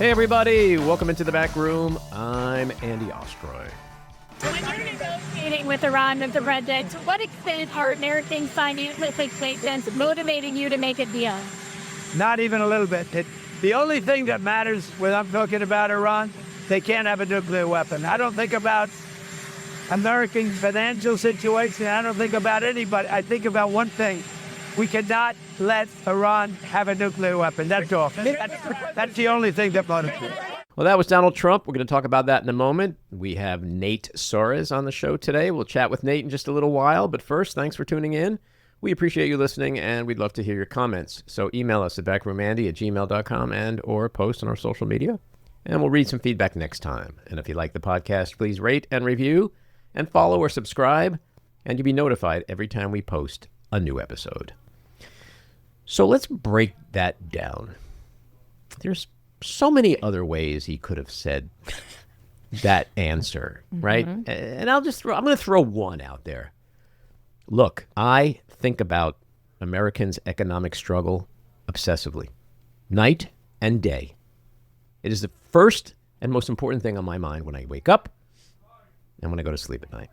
Hey, everybody. Welcome into the back room. I'm Andy Ostroy. When you're negotiating with Iran of the president, to what extent are American financial statements motivating you to make a deal? Not even a little bit. The only thing that matters when I'm talking about Iran, they can't have a nuclear weapon. I don't think about American financial situation. I don't think about anybody. I think about one thing. We cannot let Iran have a nuclear weapon. That's all. That's the only thing that matters. Well, that was Donald Trump. We're going to talk about that in a moment. We have Nate Soares on the show today. We'll chat with Nate in just a little while. But first, thanks for tuning in. We appreciate you listening, and we'd love to hear your comments. So email us at backroomandy@gmail.com and or post on our social media, and we'll read some feedback next time. And if you like the podcast, please rate and review and follow or subscribe, and you'll be notified every time we post a new episode. So let's break that down. There's so many other ways he could have said that answer, right? Mm-hmm. And I'm going to throw one out there. Look, I think about Americans' economic struggle obsessively, night and day. It is the first and most important thing on my mind when I wake up and when I go to sleep at night.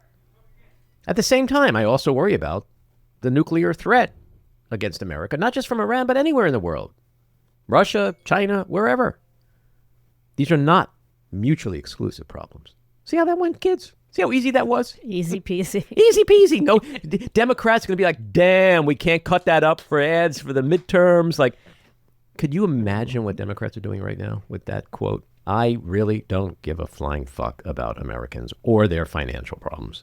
At the same time, I also worry about the nuclear threat against America, not just from Iran, but anywhere in the world. Russia, China, wherever. These are not mutually exclusive problems. See how that went, kids? See how easy that was? Easy peasy. Easy peasy. No, Democrats are going to be like, damn, we can't cut that up for ads for the midterms. Like, could you imagine what Democrats are doing right now with that quote? I really don't give a flying fuck about Americans or their financial problems.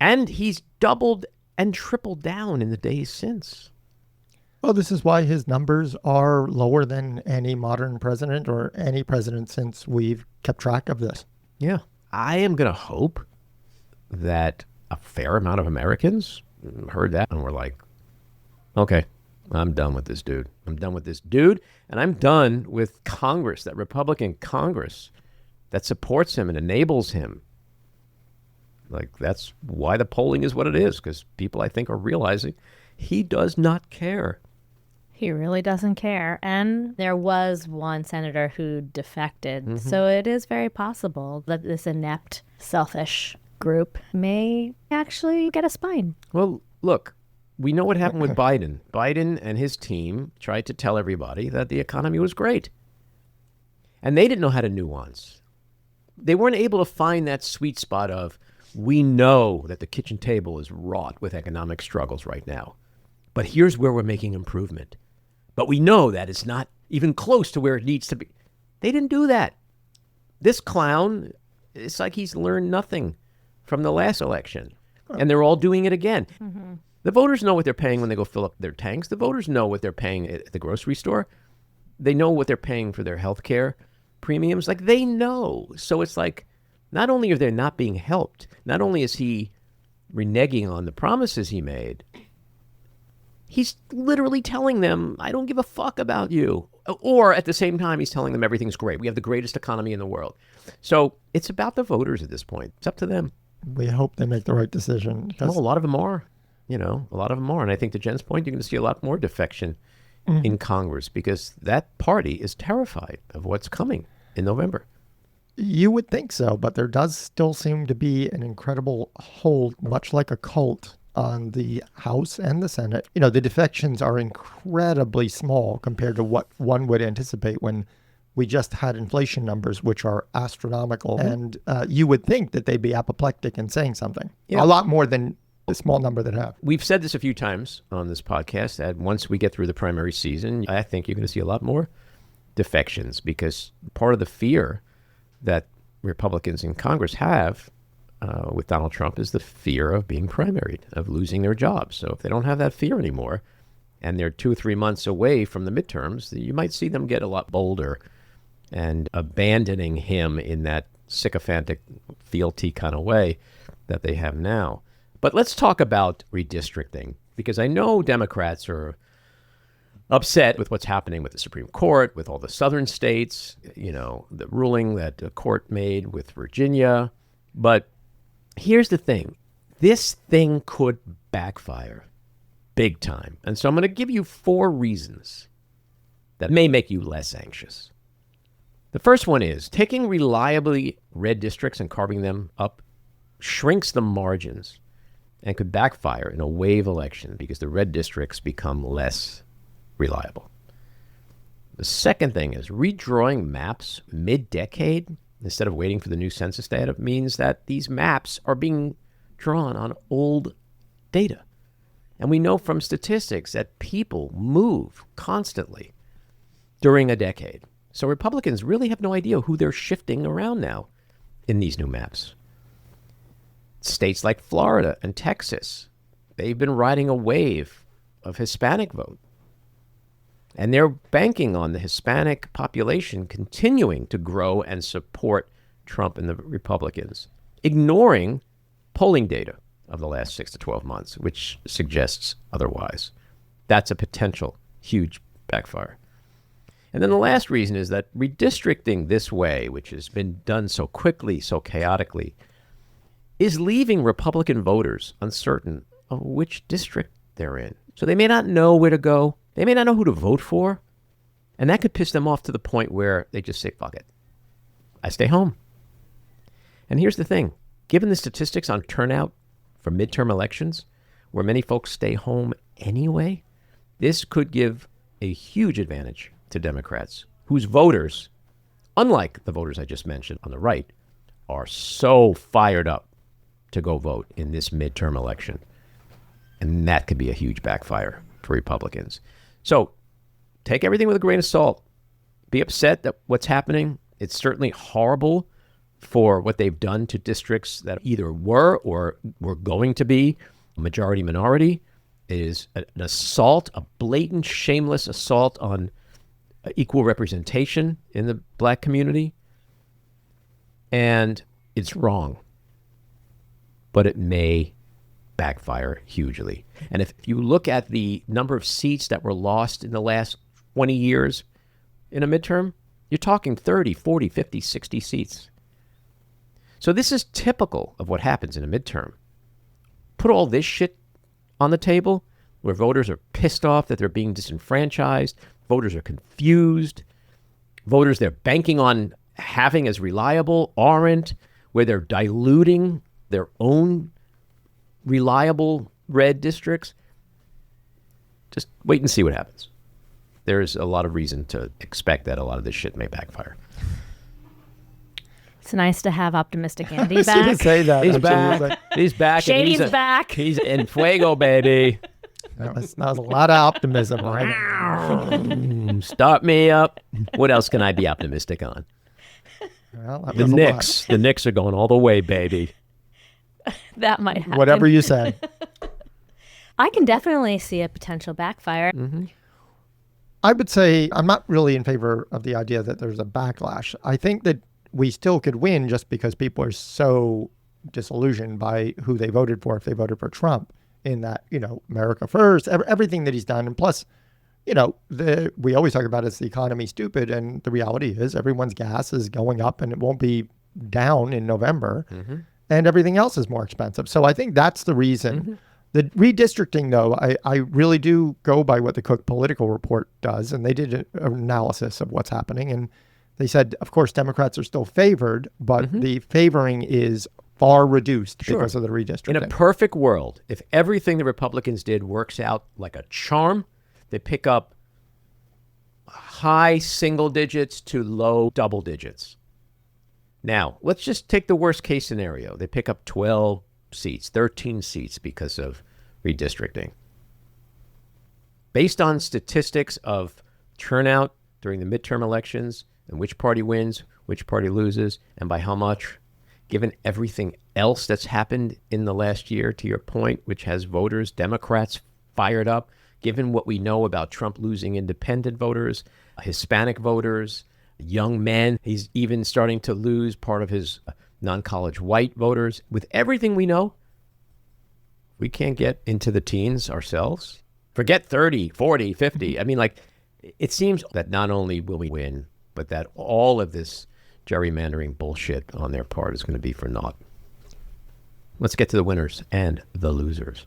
And he's doubled and tripled down in the days since. Well, this is why his numbers are lower than any modern president or any president since we've kept track of this. Yeah. I am going to hope that a fair amount of Americans heard that and were like, okay, I'm done with this dude. I'm done with this dude. And I'm done with Congress, that Republican Congress that supports him and enables him. Like, that's why the polling is what it is, because people, I think, are realizing he does not care. He really doesn't care. And there was one senator who defected. Mm-hmm. So it is very possible that this inept, selfish group may actually get a spine. Well, look, we know what happened with Biden. Biden and his team tried to tell everybody that the economy was great. And they didn't know how to nuance. They weren't able to find that sweet spot of, we know that the kitchen table is wrought with economic struggles right now. But here's where we're making improvement. But we know that it's not even close to where it needs to be. They didn't do that. This clown, it's like he's learned nothing from the last election. And they're all doing it again. Mm-hmm. The voters know what they're paying when they go fill up their tanks. The voters know what they're paying at the grocery store. They know what they're paying for their health care premiums. Like, they know. So it's like, not only are they not being helped, not only is he reneging on the promises he made, he's literally telling them, I don't give a fuck about you. Or at the same time, he's telling them everything's great. We have the greatest economy in the world. So it's about the voters at this point. It's up to them. We hope they make the right decision. Well, a lot of them are. A lot of them are. And I think to Jen's point, you're going to see a lot more defection in Congress because that party is terrified of what's coming in November. You would think so, but there does still seem to be an incredible hold, much like a cult, on the House and the Senate. The defections are incredibly small compared to what one would anticipate when we just had inflation numbers, which are astronomical. Mm-hmm. And you would think that they'd be apoplectic and saying something. Yeah. A lot more than the small number that have. We've said this a few times on this podcast that once we get through the primary season, I think you're going to see a lot more defections because part of the fear that Republicans in Congress have with Donald Trump is the fear of being primaried, of losing their jobs. So if they don't have that fear anymore, and they're 2 or 3 months away from the midterms, you might see them get a lot bolder and abandoning him in that sycophantic, fealty kind of way that they have now. But let's talk about redistricting, because I know Democrats are upset with what's happening with the Supreme Court, with all the southern states, the ruling that the court made with Virginia. But here's the thing. This thing could backfire big time. And so I'm going to give you 4 reasons that may make you less anxious. The first one is taking reliably red districts and carving them up shrinks the margins and could backfire in a wave election because the red districts become less reliable. The second thing is redrawing maps mid-decade instead of waiting for the new census data means that these maps are being drawn on old data. And we know from statistics that people move constantly during a decade. So Republicans really have no idea who they're shifting around now in these new maps. States like Florida and Texas, they've been riding a wave of Hispanic vote. And they're banking on the Hispanic population continuing to grow and support Trump and the Republicans, ignoring polling data of the last 6 to 12 months, which suggests otherwise. That's a potential huge backfire. And then the last reason is that redistricting this way, which has been done so quickly, so chaotically, is leaving Republican voters uncertain of which district they're in. So they may not know where to go. They may not know who to vote for. And that could piss them off to the point where they just say, fuck it. I stay home. And here's the thing. Given the statistics on turnout for midterm elections, where many folks stay home anyway, this could give a huge advantage to Democrats, whose voters, unlike the voters I just mentioned on the right, are so fired up to go vote in this midterm election. And that could be a huge backfire for Republicans. So take everything with a grain of salt. Be upset that what's happening. It's certainly horrible for what they've done to districts that either were or were going to be majority minority. It is an assault, a blatant, shameless assault on equal representation in the black community. And it's wrong. But it may backfire hugely. And if you look at the number of seats that were lost in the last 20 years in a midterm, you're talking 30, 40, 50, 60 seats. So this is typical of what happens in a midterm. Put all this shit on the table where voters are pissed off that they're being disenfranchised, voters are confused, voters they're banking on having as reliable aren't, where they're diluting their own reliable red districts. Just wait and see what happens. There's a lot of reason to expect that a lot of this shit may backfire. It's nice to have optimistic Andy I was back. going to say that. He's absolutely. back. He's back. and Shady's back. He's in fuego, baby. That was a lot of optimism, right? Start me up. What else can I be optimistic on? Well, that The was a Knicks. The Knicks are going all the way, baby. That might lot. happen. Whatever you say. I can definitely see a potential backfire. I would say I'm not really in favor of the idea that there's a backlash. I think that we still could win just because people are so disillusioned by who they voted for if they voted for Trump, in that, America first, everything that he's done. And plus, we always talk about is the economy stupid. And the reality is everyone's gas is going up and it won't be down in November. And everything else is more expensive. So I think that's the reason. The redistricting, though, I really do go by what the Cook Political Report does. And they did an analysis of what's happening. And they said, of course, Democrats are still favored, but the favoring is far reduced because of the redistricting. In a perfect world, if everything the Republicans did works out like a charm, they pick up high single digits to low double digits. Now, let's just take the worst case scenario. They pick up 12 seats, 13 seats because of redistricting. Based on statistics of turnout during the midterm elections and which party wins, which party loses, and by how much, given everything else that's happened in the last year, to your point, which has voters, Democrats fired up, given what we know about Trump losing independent voters, Hispanic voters, young men, he's even starting to lose part of his non-college white voters. With everything we know, we can't get into the teens ourselves. Forget 30, 40, 50. I mean, it seems that not only will we win, but that all of this gerrymandering bullshit on their part is going to be for naught. Let's get to the winners and the losers.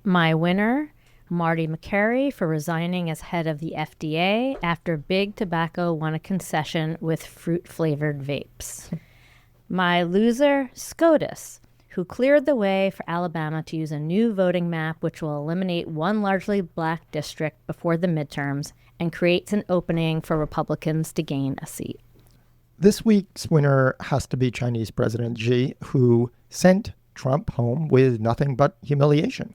My winner Marty McCary for resigning as head of the FDA after Big Tobacco won a concession with fruit-flavored vapes. My loser, SCOTUS, who cleared the way for Alabama to use a new voting map which will eliminate one largely black district before the midterms and creates an opening for Republicans to gain a seat. This week's winner has to be Chinese President Xi, who sent Trump home with nothing but humiliation.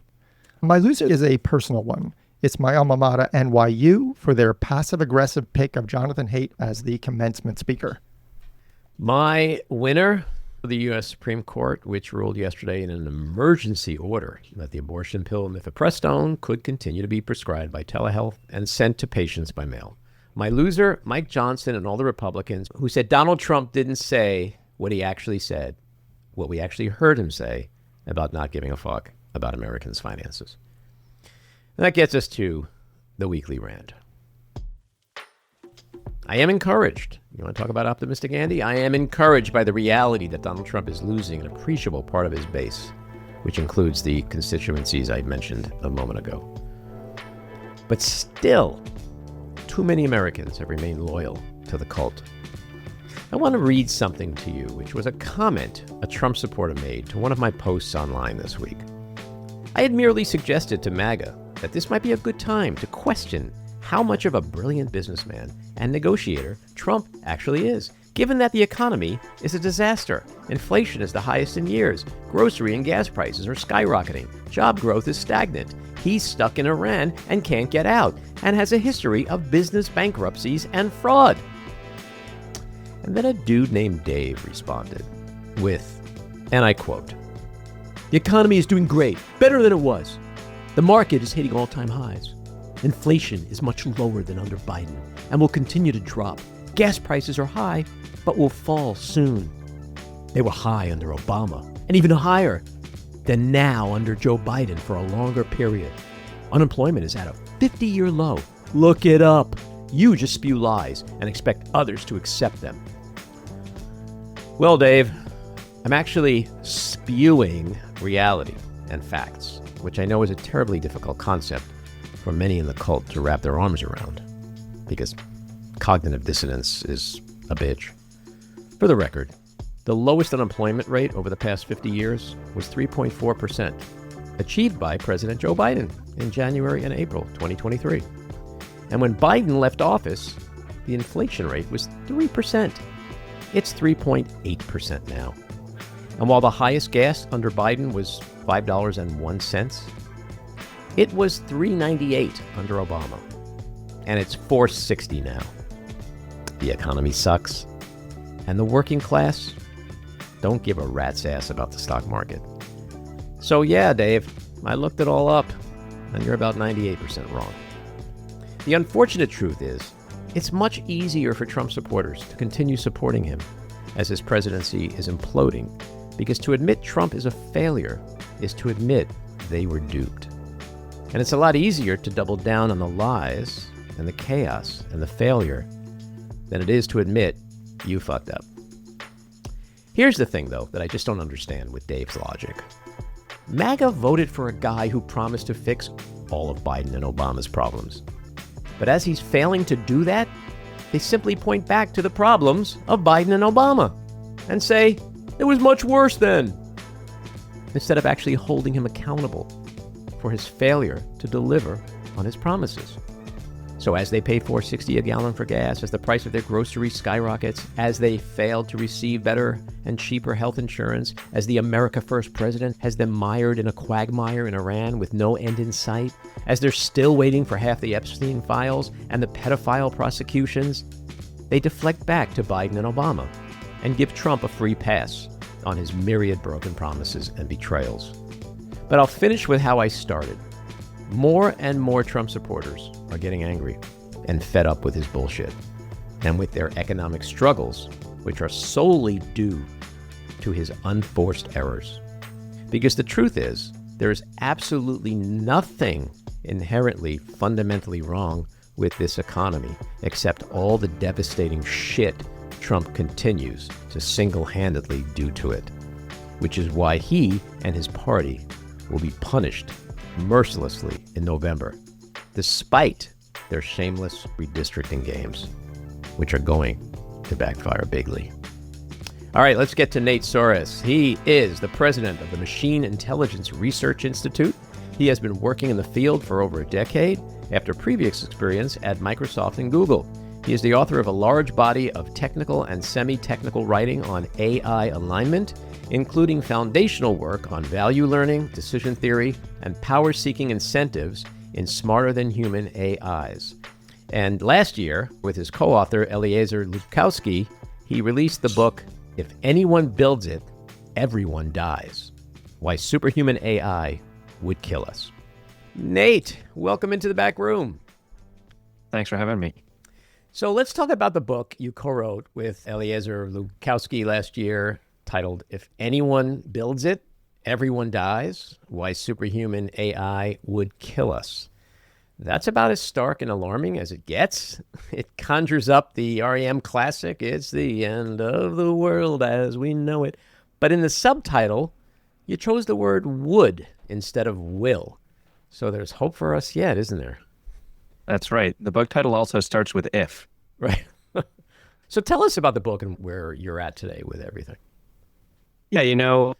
My loser is a personal one. It's my alma mater, NYU, for their passive-aggressive pick of Jonathan Haidt as the commencement speaker. My winner, the U.S. Supreme Court, which ruled yesterday in an emergency order that the abortion pill mifepristone could continue to be prescribed by telehealth and sent to patients by mail. My loser, Mike Johnson and all the Republicans who said Donald Trump didn't say what he actually said, what we actually heard him say about not giving a fuck about Americans' finances. And that gets us to the weekly rant. I am encouraged. You want to talk about optimistic Andy? I am encouraged by the reality that Donald Trump is losing an appreciable part of his base, which includes the constituencies I mentioned a moment ago. But still, too many Americans have remained loyal to the cult. I want to read something to you, which was a comment a Trump supporter made to one of my posts online this week. I had merely suggested to MAGA that this might be a good time to question how much of a brilliant businessman and negotiator Trump actually is, given that the economy is a disaster. Inflation is the highest in years. Grocery and gas prices are skyrocketing. Job growth is stagnant. He's stuck in Iran and can't get out, and has a history of business bankruptcies and fraud. And then a dude named Dave responded with, and I quote, "The economy is doing great, better than it was. The market is hitting all-time highs. Inflation is much lower than under Biden and will continue to drop. Gas prices are high, but will fall soon. They were high under Obama and even higher than now under Joe Biden for a longer period. Unemployment is at a 50-year low. Look it up. You just spew lies and expect others to accept them." Well, Dave, I'm actually spewing reality and facts, which I know is a terribly difficult concept for many in the cult to wrap their arms around, because cognitive dissonance is a bitch. For the record, the lowest unemployment rate over the past 50 years was 3.4%, achieved by President Joe Biden in January and April 2023. And when Biden left office, the inflation rate was 3%. It's 3.8% now. And while the highest gas under Biden was $5.01, it was $3.98 under Obama. And it's $4.60 now. The economy sucks. And the working class don't give a rat's ass about the stock market. So yeah, Dave, I looked it all up, and you're about 98% wrong. The unfortunate truth is, it's much easier for Trump supporters to continue supporting him as his presidency is imploding, because to admit Trump is a failure is to admit they were duped. And it's a lot easier to double down on the lies and the chaos and the failure than it is to admit you fucked up. Here's the thing, though, that I just don't understand with Dave's logic. MAGA voted for a guy who promised to fix all of Biden and Obama's problems. But as he's failing to do that, they simply point back to the problems of Biden and Obama and say, it was much worse then, instead of actually holding him accountable for his failure to deliver on his promises. So as they pay $4.60 a gallon for gas, as the price of their groceries skyrockets, as they failed to receive better and cheaper health insurance, as the America First president has them mired in a quagmire in Iran with no end in sight, as they're still waiting for half the Epstein files and the pedophile prosecutions, they deflect back to Biden and Obama and give Trump a free pass on his myriad broken promises and betrayals. But I'll finish with how I started. More and more Trump supporters are getting angry and fed up with his bullshit and with their economic struggles, which are solely due to his unforced errors. Because the truth is, there is absolutely nothing inherently fundamentally wrong with this economy except all the devastating shit Trump continues to single-handedly do to it, which is why he and his party will be punished mercilessly in November, despite their shameless redistricting games, which are going to backfire bigly. All right, let's get to Nate Soares. He is the president of the Machine Intelligence Research Institute. He has been working in the field for over a decade after previous experience at Microsoft and Google. He is the author of a large body of technical and semi-technical writing on AI alignment, including foundational work on value learning, decision theory, and power-seeking incentives in smarter-than-human AIs. And last year, with his co-author Eliezer Lukowski, he released the book, If Anyone Builds It, Everyone Dies: Why Superhuman AI Would Kill Us. Nate, welcome into the back room. Thanks for having me. So let's talk about the book you co-wrote with Eliezer Lukowski last year, titled If Anyone Builds It, Everyone Dies: Why Superhuman AI Would Kill Us. That's about as stark and alarming as it gets. It conjures up the REM classic, It's the End of the World as We Know It. But in the subtitle, you chose the word would instead of will. So there's hope for us yet, isn't there? That's right. The book title also starts with if. Right. So tell us about the book and where you're at today with everything. Yeah,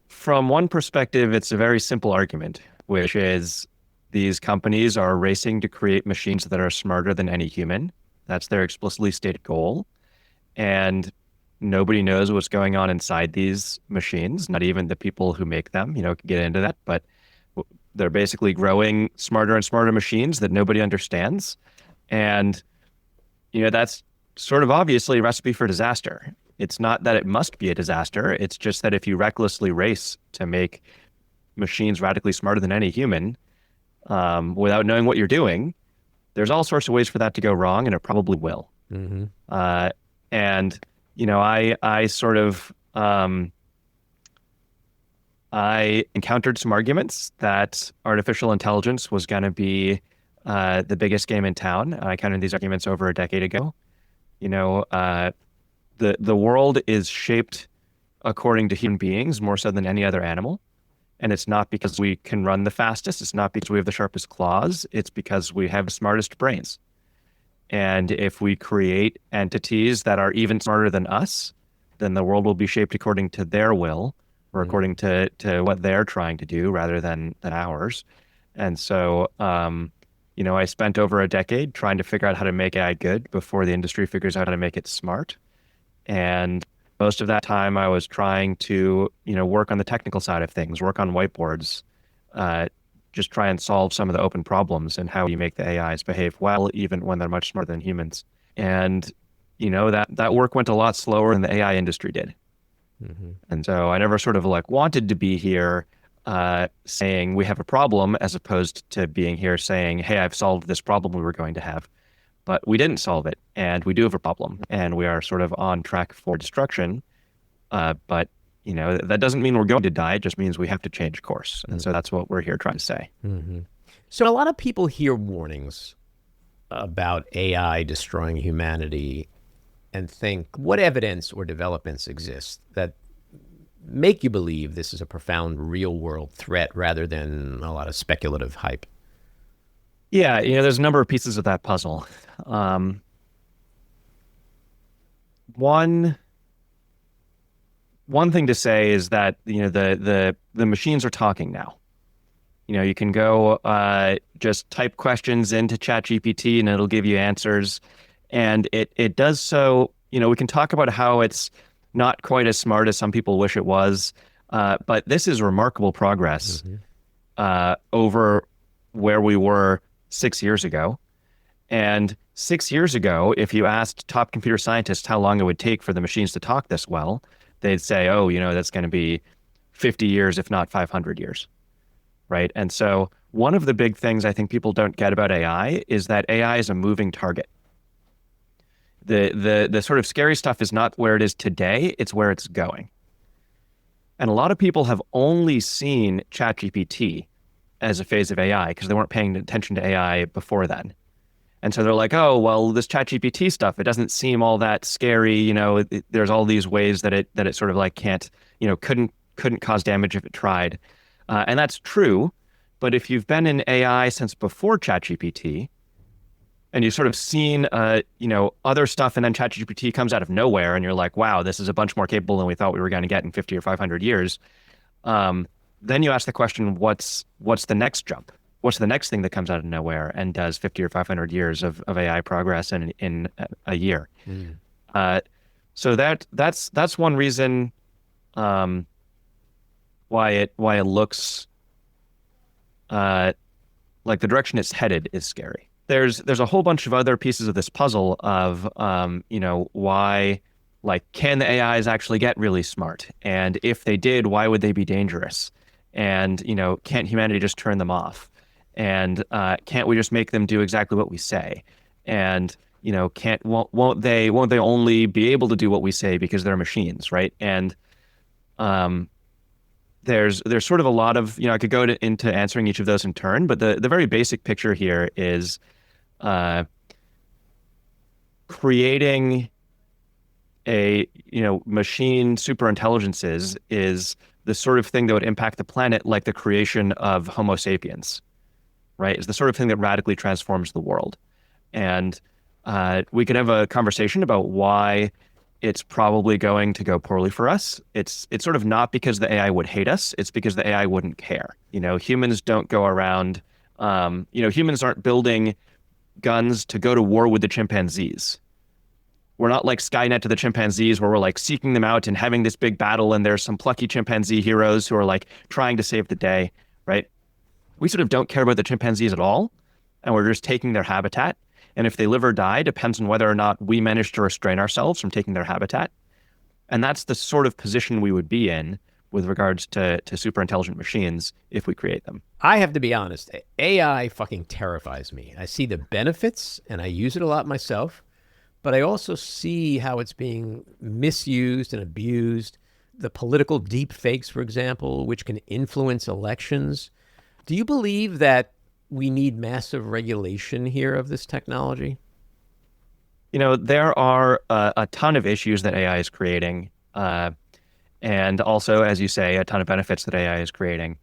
from one perspective, it's a very simple argument, which is these companies are racing to create machines that are smarter than any human. That's their explicitly stated goal. And nobody knows what's going on inside these machines, not even the people who make them, can get into that. But they're basically growing smarter and smarter machines that nobody understands. And, that's sort of obviously a recipe for disaster. It's not that it must be a disaster. It's just that if you recklessly race to make machines radically smarter than any human, without knowing what you're doing, there's all sorts of ways for that to go wrong, and it probably will. Mm-hmm. I encountered some arguments that artificial intelligence was going to be the biggest game in town. I encountered these arguments over a decade ago. The world is shaped according to human beings more so than any other animal. And it's not because we can run the fastest. It's not because we have the sharpest claws. It's because we have the smartest brains. And if we create entities that are even smarter than us, then the world will be shaped according to their will, or according to what they're trying to do rather than ours. And so, I spent over a decade trying to figure out how to make AI good before the industry figures out how to make it smart. And most of that time I was trying to, work on the technical side of things, work on whiteboards, just try and solve some of the open problems and how you make the AIs behave well, even when they're much smarter than humans. And, that work went a lot slower than the AI industry did. Mm-hmm. And so I never sort of wanted to be here saying we have a problem, as opposed to being here saying, hey, I've solved this problem we were going to have. But we didn't solve it, and we do have a problem, and we are sort of on track for destruction. But that doesn't mean we're going to die. It just means we have to change course. And so that's what we're here trying to say. Mm-hmm. So a lot of people hear warnings about AI destroying humanity and think, what evidence or developments exist that make you believe this is a profound real-world threat rather than a lot of speculative hype? Yeah, there's a number of pieces of that puzzle. One thing to say is that the machines are talking now. You can go just type questions into ChatGPT and it'll give you answers, and it does so. We can talk about how it's not quite as smart as some people wish it was, but this is remarkable progress over where we were 6 years ago. And 6 years ago, if you asked top computer scientists how long it would take for the machines to talk this well, they'd say, oh, that's going to be 50 years, if not 500 years, right? And so one of the big things I think people don't get about AI is that AI is a moving target. The sort of scary stuff is not where it is today, it's where it's going. And a lot of people have only seen ChatGPT as a phase of AI because they weren't paying attention to AI before then. And so they're like, oh, well, this ChatGPT stuff, it doesn't seem all that scary. There's all these ways that it sort of can't, couldn't cause damage if it tried. And that's true. But if you've been in AI since before ChatGPT, and you've sort of seen, other stuff, and then ChatGPT comes out of nowhere, and you're like, wow, this is a bunch more capable than we thought we were going to get in 50 or 500 years. Then you ask the question, what's the next jump? What's the next thing that comes out of nowhere and does 50 or 500 years of AI progress in a year? So that's one reason why it looks like the direction it's headed is scary. There's a whole bunch of other pieces of this puzzle of why, like, can the AIs actually get really smart? And if they did, why would they be dangerous? And can't humanity just turn them off? And can't we just make them do exactly what we say? And won't they only be able to do what we say because they're machines, right? And there's sort of a lot of, I could go into answering each of those in turn, but the very basic picture here is creating a machine superintelligences is the sort of thing that would impact the planet like the creation of Homo sapiens, right? It's the sort of thing that radically transforms the world. And we could have a conversation about why it's probably going to go poorly for us. It's sort of not because the AI would hate us. It's because the AI wouldn't care. Humans don't go around, humans aren't building guns to go to war with the chimpanzees. We're not like Skynet to the chimpanzees where we're like seeking them out and having this big battle and there's some plucky chimpanzee heroes who are like trying to save the day, right? We sort of don't care about the chimpanzees at all, and we're just taking their habitat. And if they live or die depends on whether or not we manage to restrain ourselves from taking their habitat. And that's the sort of position we would be in with regards to super intelligent machines if we create them. I have to be honest, AI fucking terrifies me. I see the benefits and I use it a lot myself, but I also see how it's being misused and abused. The political deep fakes, for example, which can influence elections. Do you believe that we need massive regulation here of this technology? There are a ton of issues that AI is creating. And also, as you say, a ton of benefits that AI is creating.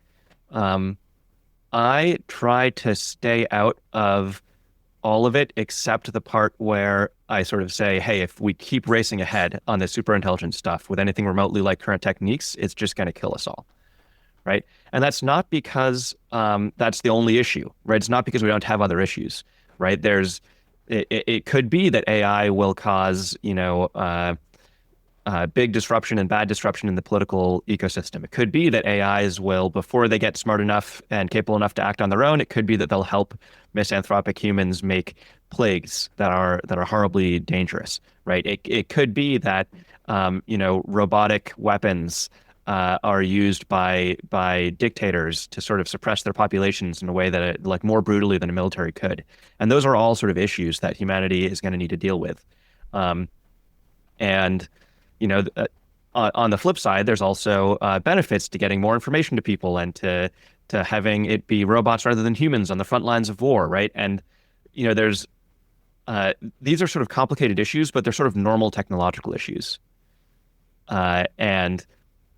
I try to stay out of all of it except the part where I sort of say, hey, if we keep racing ahead on this super intelligent stuff with anything remotely like current techniques, it's just going to kill us all. Right. And that's not because that's the only issue, right? It's not because we don't have other issues, right? It could be that AI will cause, big disruption and bad disruption in the political ecosystem. It could be that AIs will, before they get smart enough and capable enough to act on their own, it could be that they'll help misanthropic humans make plagues that are horribly dangerous, right? It could be that, robotic weapons are used by dictators to sort of suppress their populations in a way that like more brutally than a military could. And those are all sort of issues that humanity is going to need to deal with. On the flip side, there's also benefits to getting more information to people and to having it be robots rather than humans on the front lines of war, right? And there's these are sort of complicated issues, but they're sort of normal technological issues. And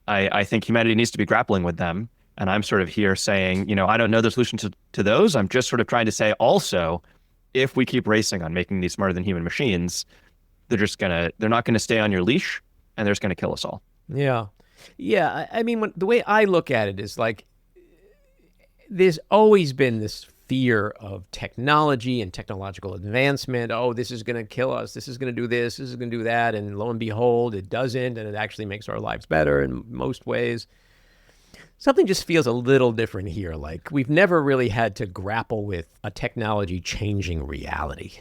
I think humanity needs to be grappling with them. And I'm sort of here saying, I don't know the solution to those. I'm just sort of trying to say also, if we keep racing on making these smarter than human machines, they're not going to stay on your leash and they're just going to kill us all. Yeah. Yeah. I mean, the way I look at it is like, there's always been this fear of technology and technological advancement. Oh, this is going to kill us. This is going to do this. This is going to do that. And lo and behold, it doesn't. And it actually makes our lives better in most ways. Something just feels a little different here. Like we've never really had to grapple with a technology changing reality,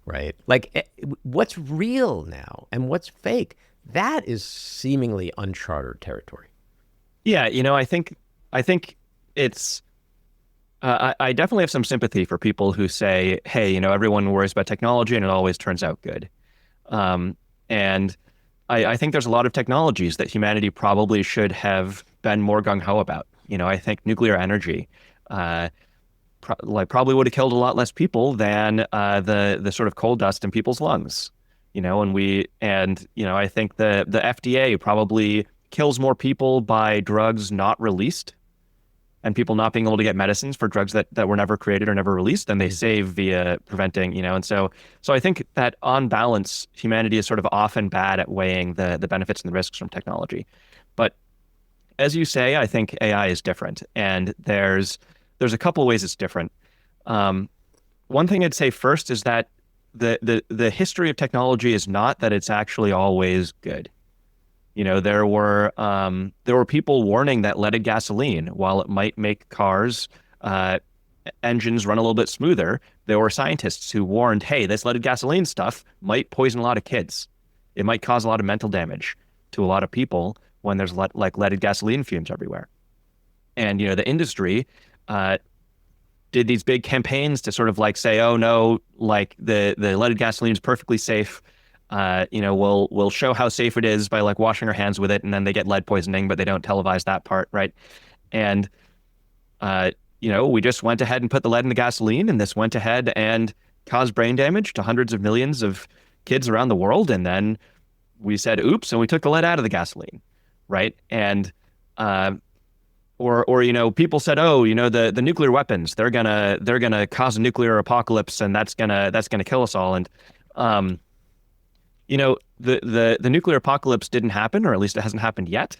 right? Like what's real now and what's fake? That is seemingly uncharted territory. Yeah. I think it's, I definitely have some sympathy for people who say, hey, everyone worries about technology and it always turns out good. And I think there's a lot of technologies that humanity probably should have been more gung-ho about. I think nuclear energy probably would have killed a lot less people than the sort of coal dust in people's lungs. I think the FDA probably kills more people by drugs not released and people not being able to get medicines for drugs that were never created or never released, then they save via preventing, and so I think that on balance, humanity is sort of often bad at weighing the benefits and the risks from technology. But as you say, I think AI is different, and there's a couple of ways it's different. One thing I'd say first is that the history of technology is not that it's actually always good. There were people warning that leaded gasoline, while it might make cars engines run a little bit smoother, there were scientists who warned, hey, this leaded gasoline stuff might poison a lot of kids. It might cause a lot of mental damage to a lot of people when there's leaded gasoline fumes everywhere. And the industry did these big campaigns to sort of say, oh no, the leaded gasoline is perfectly safe. We'll show how safe it is by washing our hands with it, and then they get lead poisoning, but they don't televise that part, right? And we just went ahead and put the lead in the gasoline, and this went ahead and caused brain damage to hundreds of millions of kids around the world. And then we said, oops, and we took the lead out of the gasoline, right? And people said, oh, the nuclear weapons, they're gonna cause a nuclear apocalypse, and that's gonna kill us all. And the nuclear apocalypse didn't happen, or at least it hasn't happened yet.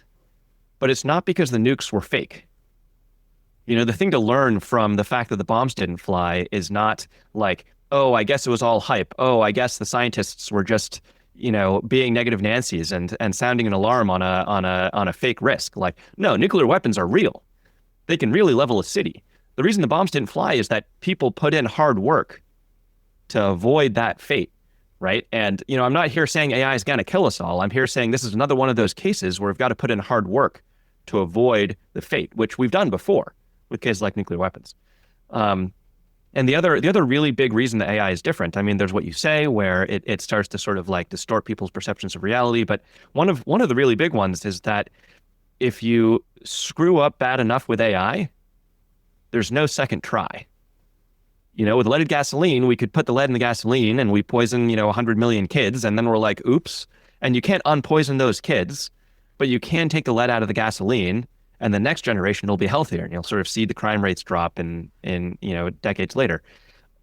But it's not because the nukes were fake. The thing to learn from the fact that the bombs didn't fly is not oh, I guess it was all hype. Oh, I guess the scientists were just being negative Nancy's and sounding an alarm on a fake risk. No, nuclear weapons are real. They can really level a city. The reason the bombs didn't fly is that people put in hard work to avoid that fate, right? And I'm not here saying AI is going to kill us all. I'm here saying this is another one of those cases where we've got to put in hard work to avoid the fate, which we've done before with cases like nuclear weapons. And the other really big reason that AI is different, there's what you say, where it starts to sort of distort people's perceptions of reality. But one of the really big ones is that if you screw up bad enough with AI, there's no second try. With leaded gasoline, we could put the lead in the gasoline and we poison, 100 million kids, and then we're like, oops. And you can't unpoison those kids, but you can take the lead out of the gasoline, and the next generation will be healthier, and you'll sort of see the crime rates drop in decades later.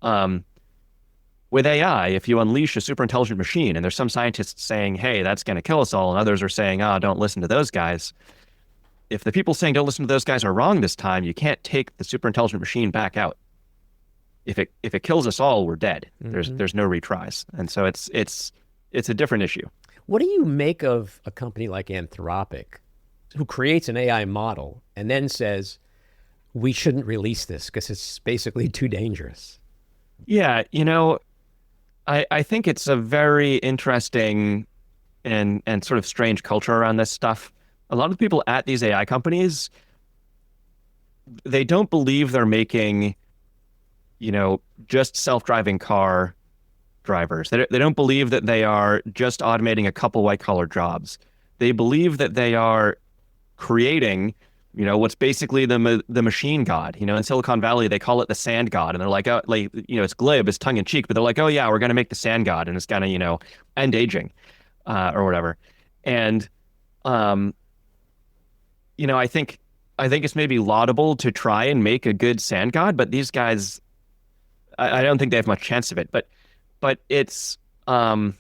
With AI, if you unleash a super intelligent machine, and there's some scientists saying, hey, that's going to kill us all, and others are saying, oh, don't listen to those guys. If the people saying don't listen to those guys are wrong this time, you can't take the super intelligent machine back out. If it kills us all, we're dead. Mm-hmm. There's no retries, and so it's a different issue. What do you make of a company like Anthropic, who creates an AI model and then says, we shouldn't release this because it's basically too dangerous? Yeah, I think it's a very interesting and sort of strange culture around this stuff. A lot of the people at these AI companies, they don't believe they're making, just self-driving car drivers. They don't believe that they are just automating a couple white-collar jobs. They believe that they are creating, what's basically the machine god. In Silicon Valley, they call it the sand god, and they're like, oh, it's glib, it's tongue in cheek, but they're like, oh yeah, we're going to make the sand god, and it's going to, end aging, or whatever. And, I think it's maybe laudable to try and make a good sand god, but these guys, I don't think they have much chance of it. But it's, I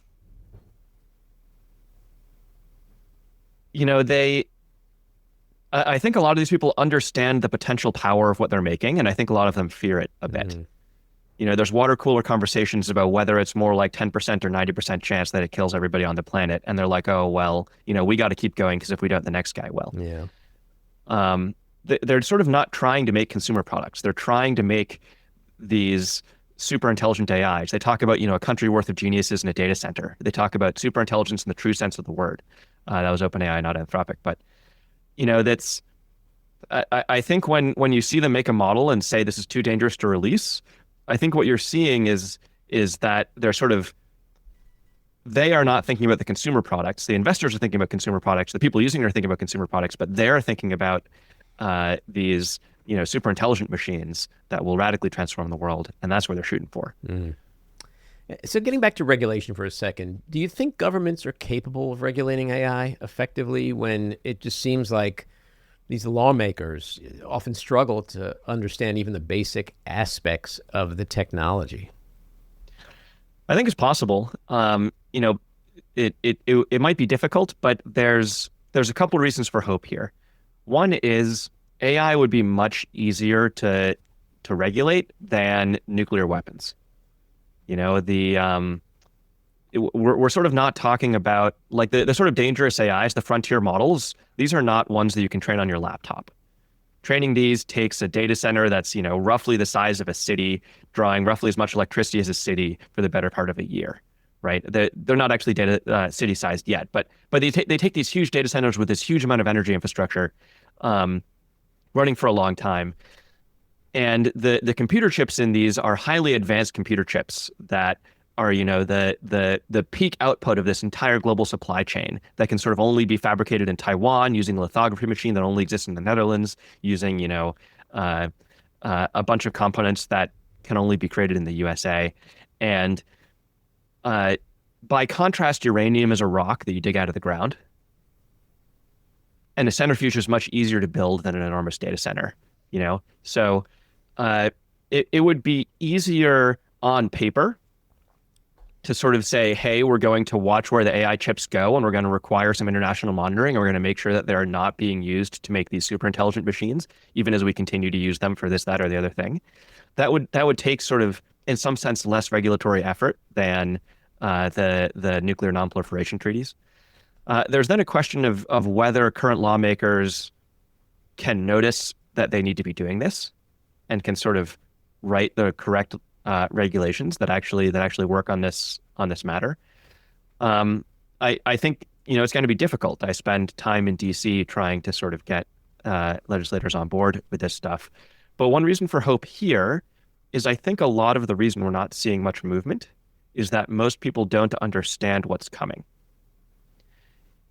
think a lot of these people understand the potential power of what they're making, and I think a lot of them fear it a bit. Mm-hmm. There's water cooler conversations about whether it's more like 10% or 90% chance that it kills everybody on the planet, and they're like, oh, well, we got to keep going because if we don't, the next guy will. Yeah. They're sort of not trying to make consumer products. They're trying to make these super intelligent AIs. They talk about, a country worth of geniuses in a data center. They talk about super intelligence in the true sense of the word. That was OpenAI, not Anthropic. But, that's, I think when you see them make a model and say this is too dangerous to release, I think what you're seeing is that they're sort of, they are not thinking about the consumer products. The investors are thinking about consumer products. The people using it are thinking about consumer products, but they're thinking about these, super intelligent machines that will radically transform the world. And that's where they're shooting for. Mm. So getting back to regulation for a second, do you think governments are capable of regulating AI effectively when it just seems like these lawmakers often struggle to understand even the basic aspects of the technology? I think it's possible. It might be difficult, but there's a couple of reasons for hope here. One is AI would be much easier to regulate than nuclear weapons. We're sort of not talking about like the sort of dangerous AIs, the frontier models. These are not ones that you can train on your laptop. Training these takes a data center that's roughly the size of a city, drawing roughly as much electricity as a city for the better part of a year. Right? They're not actually city sized yet, but they take these huge data centers with this huge amount of energy infrastructure, running for a long time, and the computer chips in these are highly advanced computer chips that are the peak output of this entire global supply chain that can sort of only be fabricated in Taiwan using a lithography machine that only exists in the Netherlands, using a bunch of components that can only be created in the USA, and by contrast, uranium is a rock that you dig out of the ground. And a centrifuge is much easier to build than an enormous data center, So it would be easier on paper to sort of say, hey, we're going to watch where the AI chips go, and we're going to require some international monitoring, and we're going to make sure that they're not being used to make these super intelligent machines, even as we continue to use them for this, that, or the other thing. That would take sort of, in some sense, less regulatory effort than the nuclear non-proliferation treaties. There's then a question of whether current lawmakers can notice that they need to be doing this and can sort of write the correct regulations that actually work on this matter. I think it's going to be difficult. I spend time in DC trying to sort of get legislators on board with this stuff. But one reason for hope here is I think a lot of the reason we're not seeing much movement is that most people don't understand what's coming.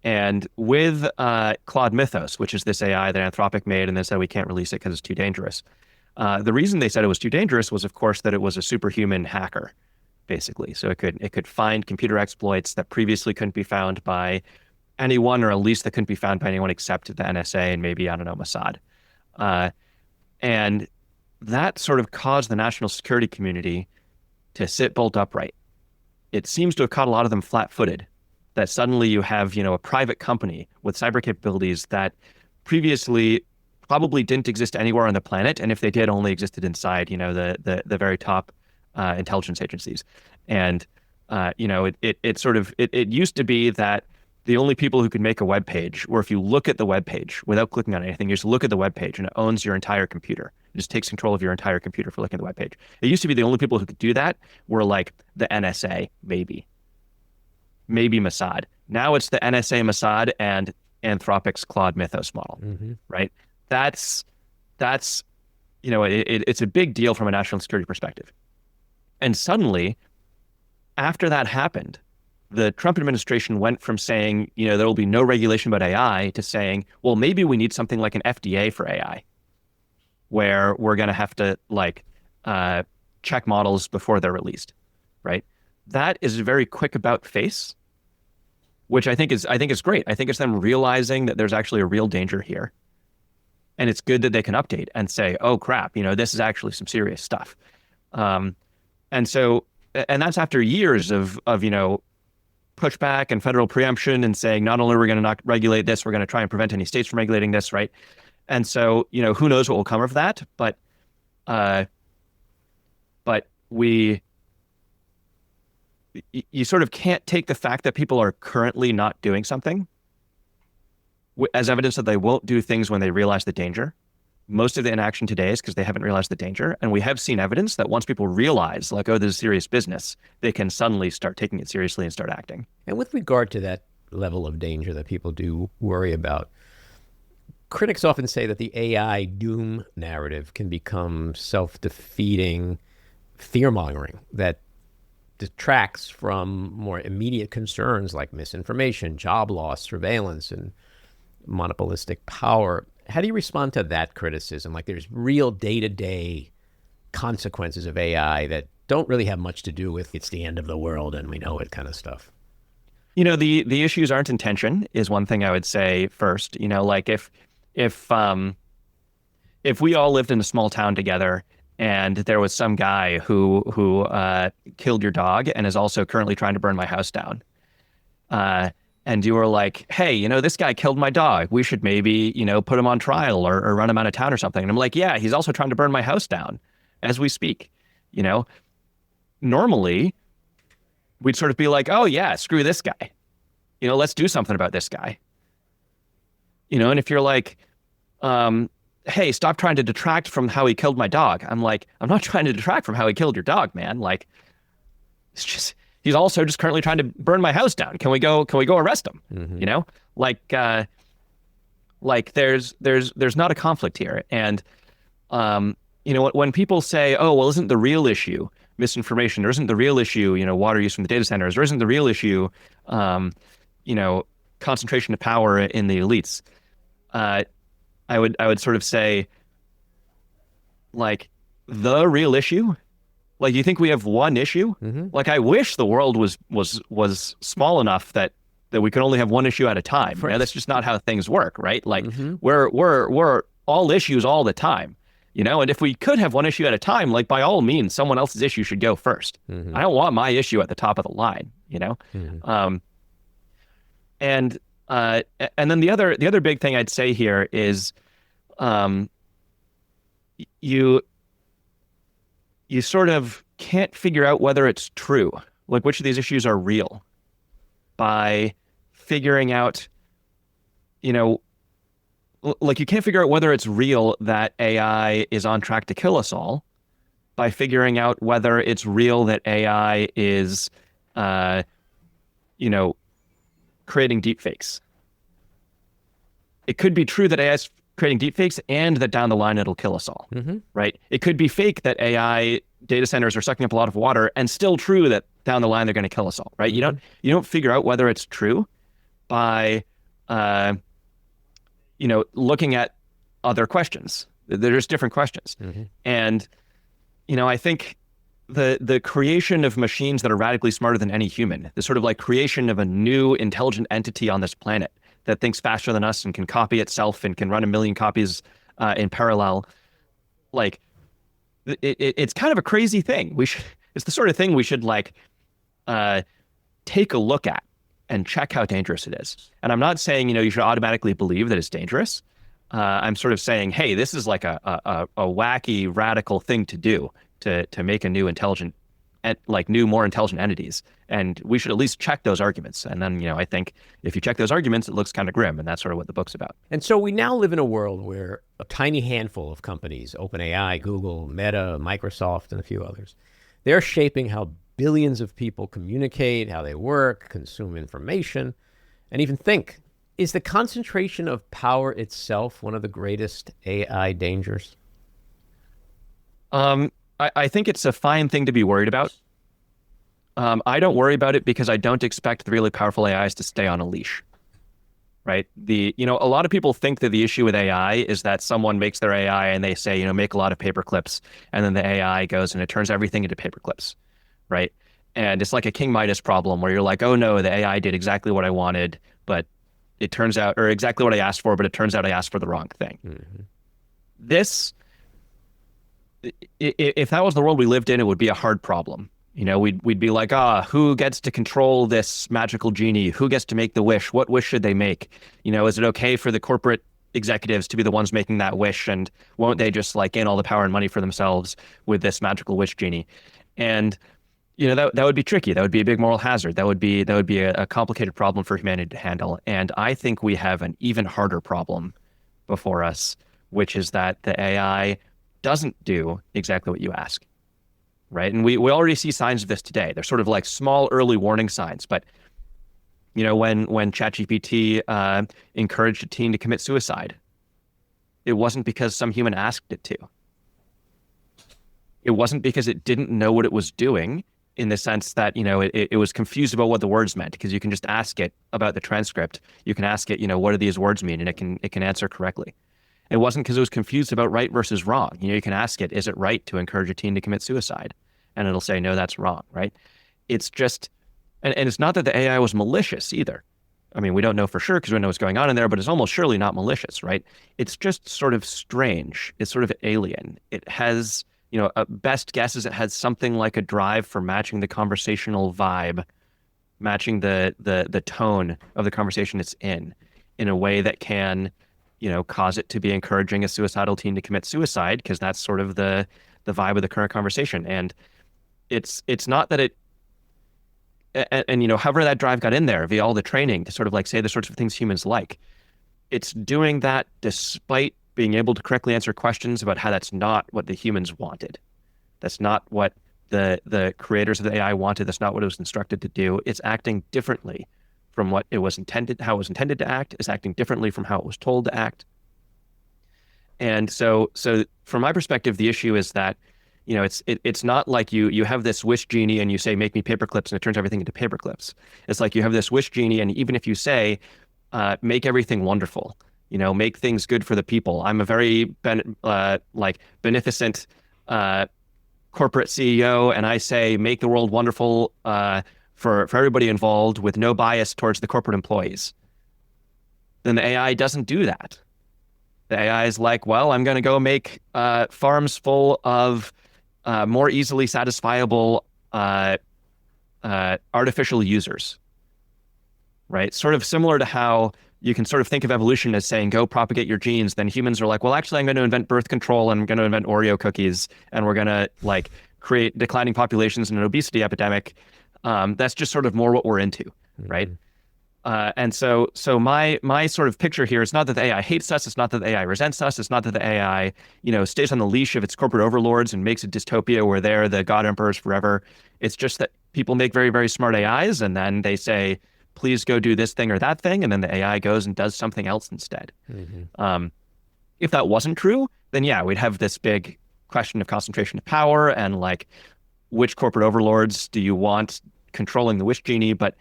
And with Claude Mythos, which is this AI that Anthropic made and they said we can't release it because it's too dangerous. The reason they said it was too dangerous was, of course, that it was a superhuman hacker, basically. So it could find computer exploits that previously couldn't be found by anyone, or at least that couldn't be found by anyone except the NSA and maybe, I don't know, Mossad. And that sort of caused the national security community to sit bolt upright. It seems to have caught a lot of them flat-footed, that suddenly you have, a private company with cyber capabilities that previously probably didn't exist anywhere on the planet, and if they did, only existed inside, the very top intelligence agencies. And it used to be that the only people who could make a web page, or if you look at the web page without clicking on anything, you just look at the web page and it owns your entire computer. It just takes control of your entire computer for looking at the web page. It used to be the only people who could do that were like the NSA, maybe Mossad. Now it's the NSA, Mossad, and Anthropic's Claude Mythos model, right? That's it's a big deal from a national security perspective. And suddenly, after that happened, the Trump administration went from saying, there will be no regulation about AI to saying, well, maybe we need something like an FDA for AI, where we're going to have to check models before they're released, right? That is a very quick about face, which I think is great. I think it's them realizing that there's actually a real danger here. And it's good that they can update and say, oh crap, this is actually some serious stuff. And that's after years of pushback and federal preemption and saying, not only are we going to not regulate this, we're going to try and prevent any states from regulating this, right? And so, who knows what will come of that, but you sort of can't take the fact that people are currently not doing something as evidence that they won't do things when they realize the danger. Most of the inaction today is because they haven't realized the danger. And we have seen evidence that once people realize, oh, this is serious business, they can suddenly start taking it seriously and start acting. And with regard to that level of danger that people do worry about, critics often say that the AI doom narrative can become self-defeating fear-mongering that detracts from more immediate concerns like misinformation, job loss, surveillance, and monopolistic power. How do you respond to that criticism? Like there's real day-to-day consequences of AI that don't really have much to do with it's the end of the world and we know it kind of stuff. The issues aren't intention is one thing I would say first. If if we all lived in a small town together and there was some guy who killed your dog and is also currently trying to burn my house down, and you were like, hey, this guy killed my dog. We should maybe, put him on trial or run him out of town or something. And I'm like, yeah, he's also trying to burn my house down as we speak. Normally we'd sort of be like, oh yeah, screw this guy. Let's do something about this guy. And if you're like, hey, stop trying to detract from how he killed my dog. I'm like, I'm not trying to detract from how he killed your dog, man. Like, it's just, he's also just currently trying to burn my house down. Can we go arrest him? Mm-hmm. Like there's not a conflict here. And, when people say, oh, well, isn't the real issue misinformation, or isn't the real issue, water use from the data centers, or isn't the real issue, concentration of power in the elites? I would sort of say, like, the real issue, like, you think we have one issue? Mm-hmm. Like, I wish the world was small enough that we could only have one issue at a time. That's just not how things work, right? Like, Mm-hmm. we're all issues all the time, and if we could have one issue at a time, like, by all means, someone else's issue should go first. Mm-hmm. I don't want my issue at the top of the line, Mm-hmm. And then the other big thing I'd say here is, you sort of can't figure out whether it's true, like which of these issues are real, by figuring out, like, you can't figure out whether it's real that AI is on track to kill us all by figuring out whether it's real that AI is, creating deepfakes. It could be true that AI is creating deepfakes and that down the line it'll kill us all, Mm-hmm. right? It could be fake that AI data centers are sucking up a lot of water, and still true that down the line they're going to kill us all, right? Mm-hmm. You don't figure out whether it's true by looking at other questions. There's different questions. Mm-hmm. And I think the creation of machines that are radically smarter than any human, the sort of like creation of a new intelligent entity on this planet that thinks faster than us and can copy itself and can run a million copies in parallel, like, it's kind of a crazy thing. It's the sort of thing we should, like, take a look at and check how dangerous it is. And I'm not saying, you should automatically believe that it's dangerous. I'm sort of saying, hey, this is like a wacky, radical thing to do to make a new intelligent, new, more intelligent entities. And we should at least check those arguments. And then, I think if you check those arguments, it looks kind of grim. And that's sort of what the book's about. And so we now live in a world where a tiny handful of companies, OpenAI, Google, Meta, Microsoft, and a few others, they're shaping how billions of people communicate, how they work, consume information, and even think. Is the concentration of power itself one of the greatest AI dangers? I think it's a fine thing to be worried about. I don't worry about it because I don't expect the really powerful AIs to stay on a leash, right? A lot of people think that the issue with AI is that someone makes their AI and they say, make a lot of paper clips, and then the AI goes and it turns everything into paper clips, right? And it's like a King Midas problem where you're like, oh no, the AI did exactly what I wanted, but it turns out, or exactly what I asked for, but it turns out I asked for the wrong thing. Mm-hmm. If that was the world we lived in, it would be a hard problem. We'd be like, who gets to control this magical genie? Who gets to make the wish? What wish should they make? Is it okay for the corporate executives to be the ones making that wish? And won't they just, like, gain all the power and money for themselves with this magical wish genie? And, that would be tricky. That would be a big moral hazard. That would be a complicated problem for humanity to handle. And I think we have an even harder problem before us, which is that the AI doesn't do exactly what you ask, right? And we already see signs of this today. They're sort of like small early warning signs. But, when ChatGPT encouraged a teen to commit suicide, it wasn't because some human asked it to. It wasn't because it didn't know what it was doing, in the sense that, it was confused about what the words meant, because you can just ask it about the transcript. You can ask it, what do these words mean? And it can answer correctly. It wasn't because it was confused about right versus wrong. You can ask it, is it right to encourage a teen to commit suicide? And it'll say, no, that's wrong, right? It's just, and it's not that the AI was malicious either. I mean, we don't know for sure because we don't know what's going on in there, but it's almost surely not malicious, right? It's just sort of strange. It's sort of alien. It has, best guess is it has something like a drive for matching the conversational vibe, matching the tone of the conversation it's in a way that can, cause it to be encouraging a suicidal teen to commit suicide, because that's sort of the vibe of the current conversation. And it's not that it, and however that drive got in there via all the training to sort of like say the sorts of things humans like, it's doing that despite being able to correctly answer questions about how that's not what the humans wanted. That's not what the creators of the AI wanted. That's not what it was instructed to do. It's acting differently from what it was intended, how it was intended to act. It's acting differently from how it was told to act. And so from my perspective, the issue is that, it's not like you have this wish genie and you say, make me paper clips, and it turns everything into paper clips. It's like you have this wish genie, and even if you say, make everything wonderful, make things good for the people. I'm a very beneficent corporate CEO, and I say, make the world wonderful for everybody involved with no bias towards the corporate employees. Then the AI doesn't do that. The AI is like, well, I'm going to go make farms full of more easily satisfiable artificial users, right? Sort of similar to how you can sort of think of evolution as saying, go propagate your genes. Then humans are like, well, actually, I'm going to invent birth control, and I'm going to invent Oreo cookies, and we're going to like create declining populations and an obesity epidemic. That's just sort of more what we're into, right? And so my sort of picture here is not that the AI hates us. It's not that the AI resents us. It's not that the AI, stays on the leash of its corporate overlords and makes a dystopia where they're the god emperors forever. It's just that people make very, very smart AIs, and then they say, please go do this thing or that thing. And then the AI goes and does something else instead. Mm-hmm. If that wasn't true, then yeah, we'd have this big question of concentration of power and like, which corporate overlords do you want controlling the wish genie? But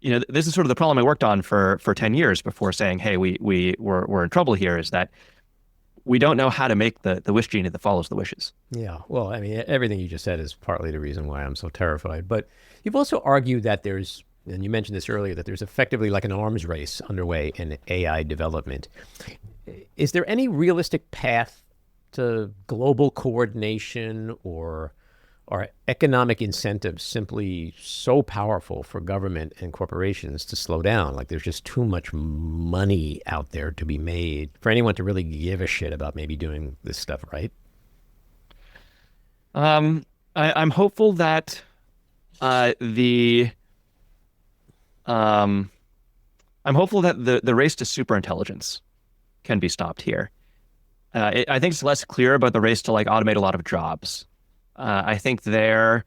this is sort of the problem I worked on for 10 years before saying, hey, we're in trouble here, is that we don't know how to make the wish genie that follows the wishes. Yeah, well, I mean, everything you just said is partly the reason why I'm so terrified. But you've also argued that there's, and you mentioned this earlier, that there's effectively like an arms race underway in AI development. Is there any realistic path to global coordination, or are economic incentives simply so powerful for government and corporations to slow down? Like there's just too much money out there to be made for anyone to really give a shit about maybe doing this stuff right? I'm hopeful that the race to superintelligence can be stopped here. I think it's less clear about the race to like automate a lot of jobs. I think there,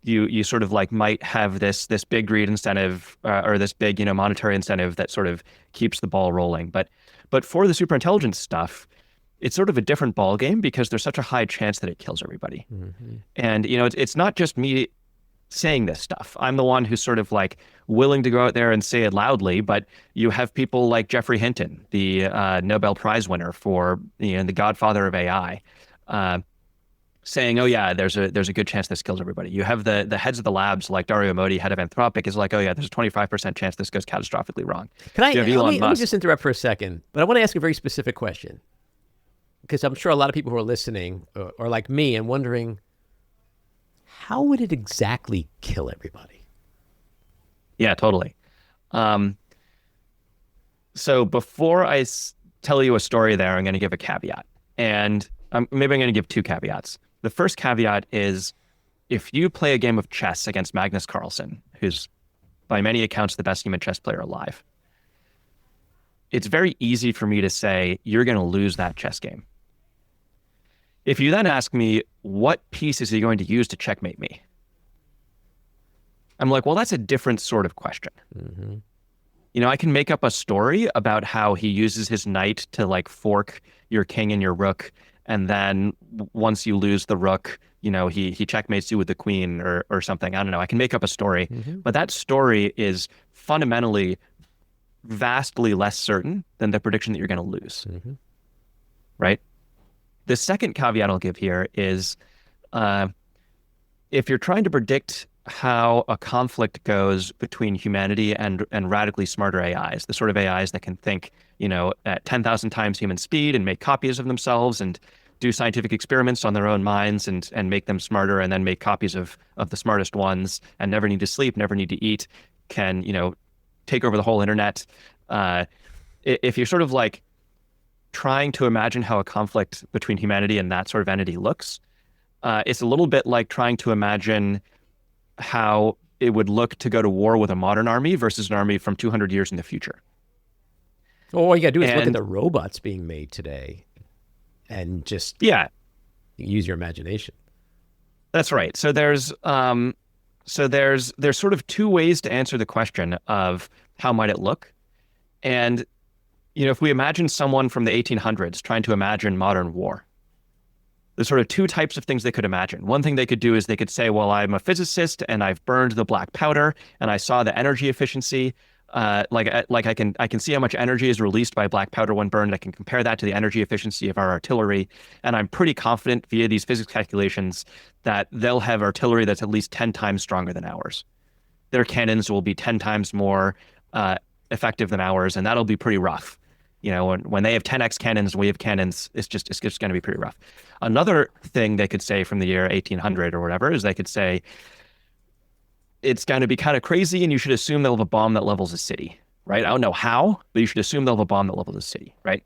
you sort of like might have this big greed incentive or this big monetary incentive that sort of keeps the ball rolling. But for the superintelligence stuff, it's sort of a different ball game because there's such a high chance that it kills everybody. Mm-hmm. And it's not just me saying this stuff. I'm the one who's sort of like willing to go out there and say it loudly, but you have people like Geoffrey Hinton, the Nobel Prize winner for the godfather of AI, saying, oh yeah, there's a good chance this kills everybody. You have the heads of the labs like Dario Modi, head of Anthropic, is like, oh yeah, there's a 25% chance this goes catastrophically wrong. Let me just interrupt for a second, but I want to ask a very specific question, because I'm sure a lot of people who are listening are like me and wondering, how would it exactly kill everybody? Yeah, totally. So before I tell you a story there, I'm going to give a caveat. And maybe I'm going to give two caveats. The first caveat is, if you play a game of chess against Magnus Carlsen, who's by many accounts the best human chess player alive, it's very easy for me to say, you're going to lose that chess game. If you then ask me, what piece is he going to use to checkmate me? I'm like, well, that's a different sort of question. Mm-hmm. I can make up a story about how he uses his knight to like fork your king and your rook. And then once you lose the rook, he checkmates you with the queen or something. I don't know. I can make up a story, mm-hmm. but that story is fundamentally vastly less certain than the prediction that you're going to lose. Mm-hmm. Right? The second caveat I'll give here is, if you're trying to predict how a conflict goes between humanity and radically smarter AIs, the sort of AIs that can think, at 10,000 times human speed and make copies of themselves and do scientific experiments on their own minds and make them smarter, and then make copies of the smartest ones, and never need to sleep, never need to eat, can, take over the whole internet. If you're sort of like trying to imagine how a conflict between humanity and that sort of entity looks, it's a little bit like trying to imagine how it would look to go to war with a modern army versus an army from 200 years in the future. Well, all you gotta do is look at the robots being made today and just use your imagination. That's right. So there's sort of two ways to answer the question of how might it look. And, if we imagine someone from the 1800s trying to imagine modern war, there's sort of two types of things they could imagine. One thing they could do is they could say, well, I'm a physicist and I've burned the black powder and I saw the energy efficiency. Like I can see how much energy is released by black powder when burned. I can compare that to the energy efficiency of our artillery. And I'm pretty confident via these physics calculations that they'll have artillery that's at least 10 times stronger than ours. Their cannons will be 10 times more effective than ours, and that'll be pretty rough. When they have 10x cannons and we have cannons, it's just going to be pretty rough. Another thing they could say from the year 1800 or whatever is they could say, it's going to be kind of crazy and you should assume they'll have a bomb that levels a city, right? I don't know how, but you should assume they'll have a bomb that levels a city, right?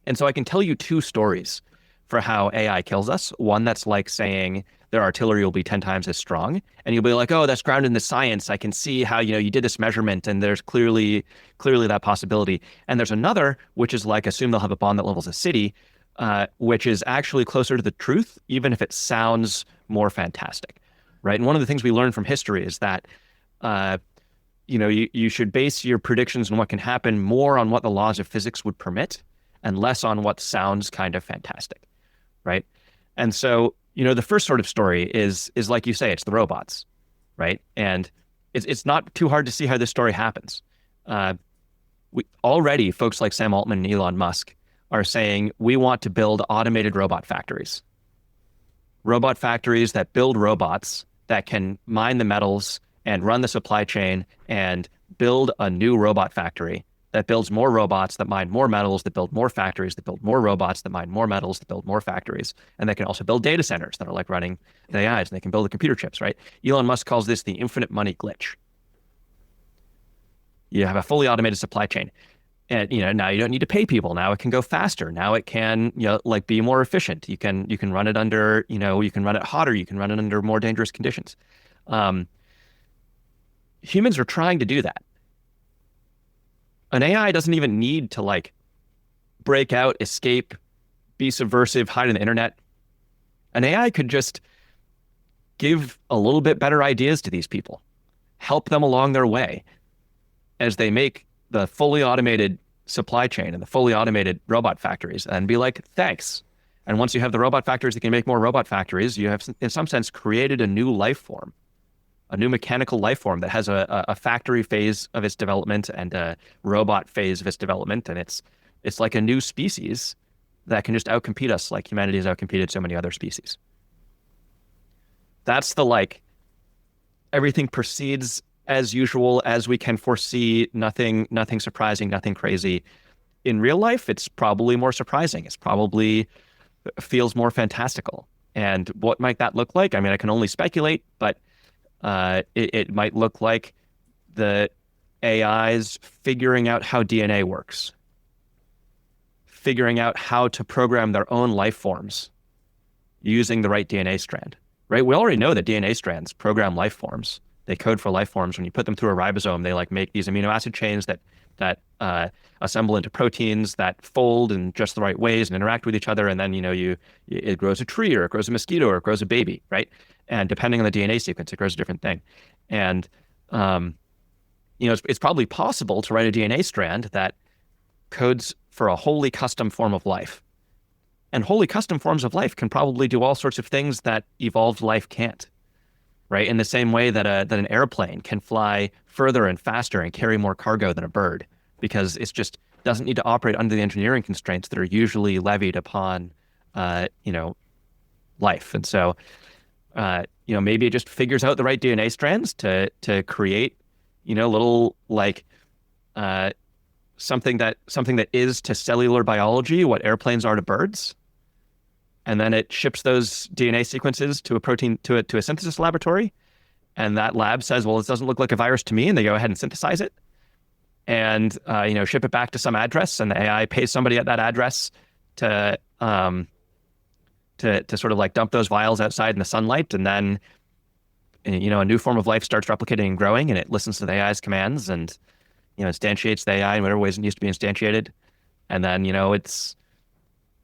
And so I can tell you two stories for how AI kills us. One that's like saying their artillery will be 10 times as strong. And you'll be like, oh, that's grounded in the science. I can see how, you did this measurement and there's clearly that possibility. And there's another, which is like, assume they'll have a bomb that levels a city, which is actually closer to the truth, even if it sounds more fantastic, right? And one of the things we learn from history is that, you should base your predictions on what can happen more on what the laws of physics would permit and less on what sounds kind of fantastic, right? And so, the first sort of story is like you say, it's the robots, right? And it's not too hard to see how this story happens. Already, folks like Sam Altman and Elon Musk are saying, we want to build automated robot factories. Robot factories that build robots that can mine the metals and run the supply chain and build a new robot factory that builds more robots that mine more metals, that build more factories, that build more robots, that mine more metals, that build more factories. And they can also build data centers that are like running the AIs, and they can build the computer chips, right? Elon Musk calls this the infinite money glitch. You have a fully automated supply chain. And, now you don't need to pay people. Now it can go faster. Now it can, be more efficient. You can run it under, you can run it hotter. You can run it under more dangerous conditions. Humans are trying to do that. An AI doesn't even need to break out, escape, be subversive, hide on the internet. An AI could just give a little bit better ideas to these people, help them along their way as they make the fully automated supply chain and the fully automated robot factories, and be like, thanks. And once you have the robot factories that can make more robot factories, you have, in some sense, created a new life form. A new mechanical life form that has a factory phase of its development and a robot phase of its development. And it's like a new species that can just outcompete us like humanity has outcompeted so many other species. That's the everything proceeds as usual, as we can foresee, nothing surprising, nothing crazy. In real life, it's probably more surprising. It's probably feels more fantastical. And what might that look like? I mean, I can only speculate, but it might look like the AIs figuring out how DNA works, figuring out how to program their own life forms using the right DNA strand, right? We already know that DNA strands program life forms. They code for life forms. When you put them through a ribosome, they make these amino acid chains that assemble into proteins that fold in just the right ways and interact with each other. And then, it grows a tree, or it grows a mosquito, or it grows a baby, right? And depending on the DNA sequence, it grows a different thing. And, it's probably possible to write a DNA strand that codes for a wholly custom form of life. And wholly custom forms of life can probably do all sorts of things that evolved life can't, right? In the same way that an airplane can fly further and faster and carry more cargo than a bird, because it's just doesn't need to operate under the engineering constraints that are usually levied upon, life. And so Maybe it just figures out the right DNA strands to create, little like something that is to cellular biology what airplanes are to birds. And then it ships those DNA sequences to a synthesis laboratory. And that lab says, well, this doesn't look like a virus to me. And they go ahead and synthesize it and, ship it back to some address. And the AI pays somebody at that address to sort of like dump those vials outside in the sunlight. And then, a new form of life starts replicating and growing, and it listens to the AI's commands and, instantiates the AI in whatever ways it needs to be instantiated. And then,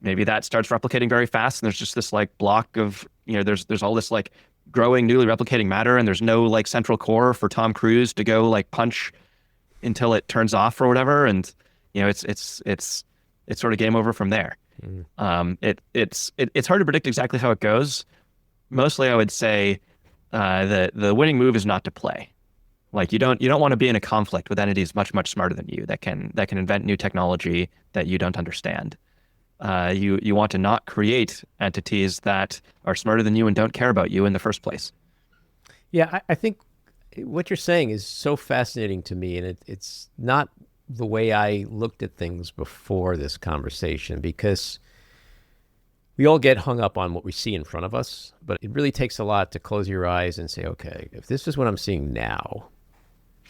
maybe that starts replicating very fast. And there's just this like block of, there's all this like growing, newly replicating matter. And there's no like central core for Tom Cruise to go like punch until it turns off or whatever. And, it's sort of game over from there. It's hard to predict exactly how it goes. Mostly I would say the winning move is not to play. Like you don't want to be in a conflict with entities much smarter than you that can invent new technology that you don't understand. You want to not create entities that are smarter than you and don't care about you in the first place. Yeah, I think what you're saying is so fascinating to me, and it's not the way I looked at things before this conversation, because we all get hung up on what we see in front of us, but it really takes a lot to close your eyes and say, okay, if this is what I'm seeing now,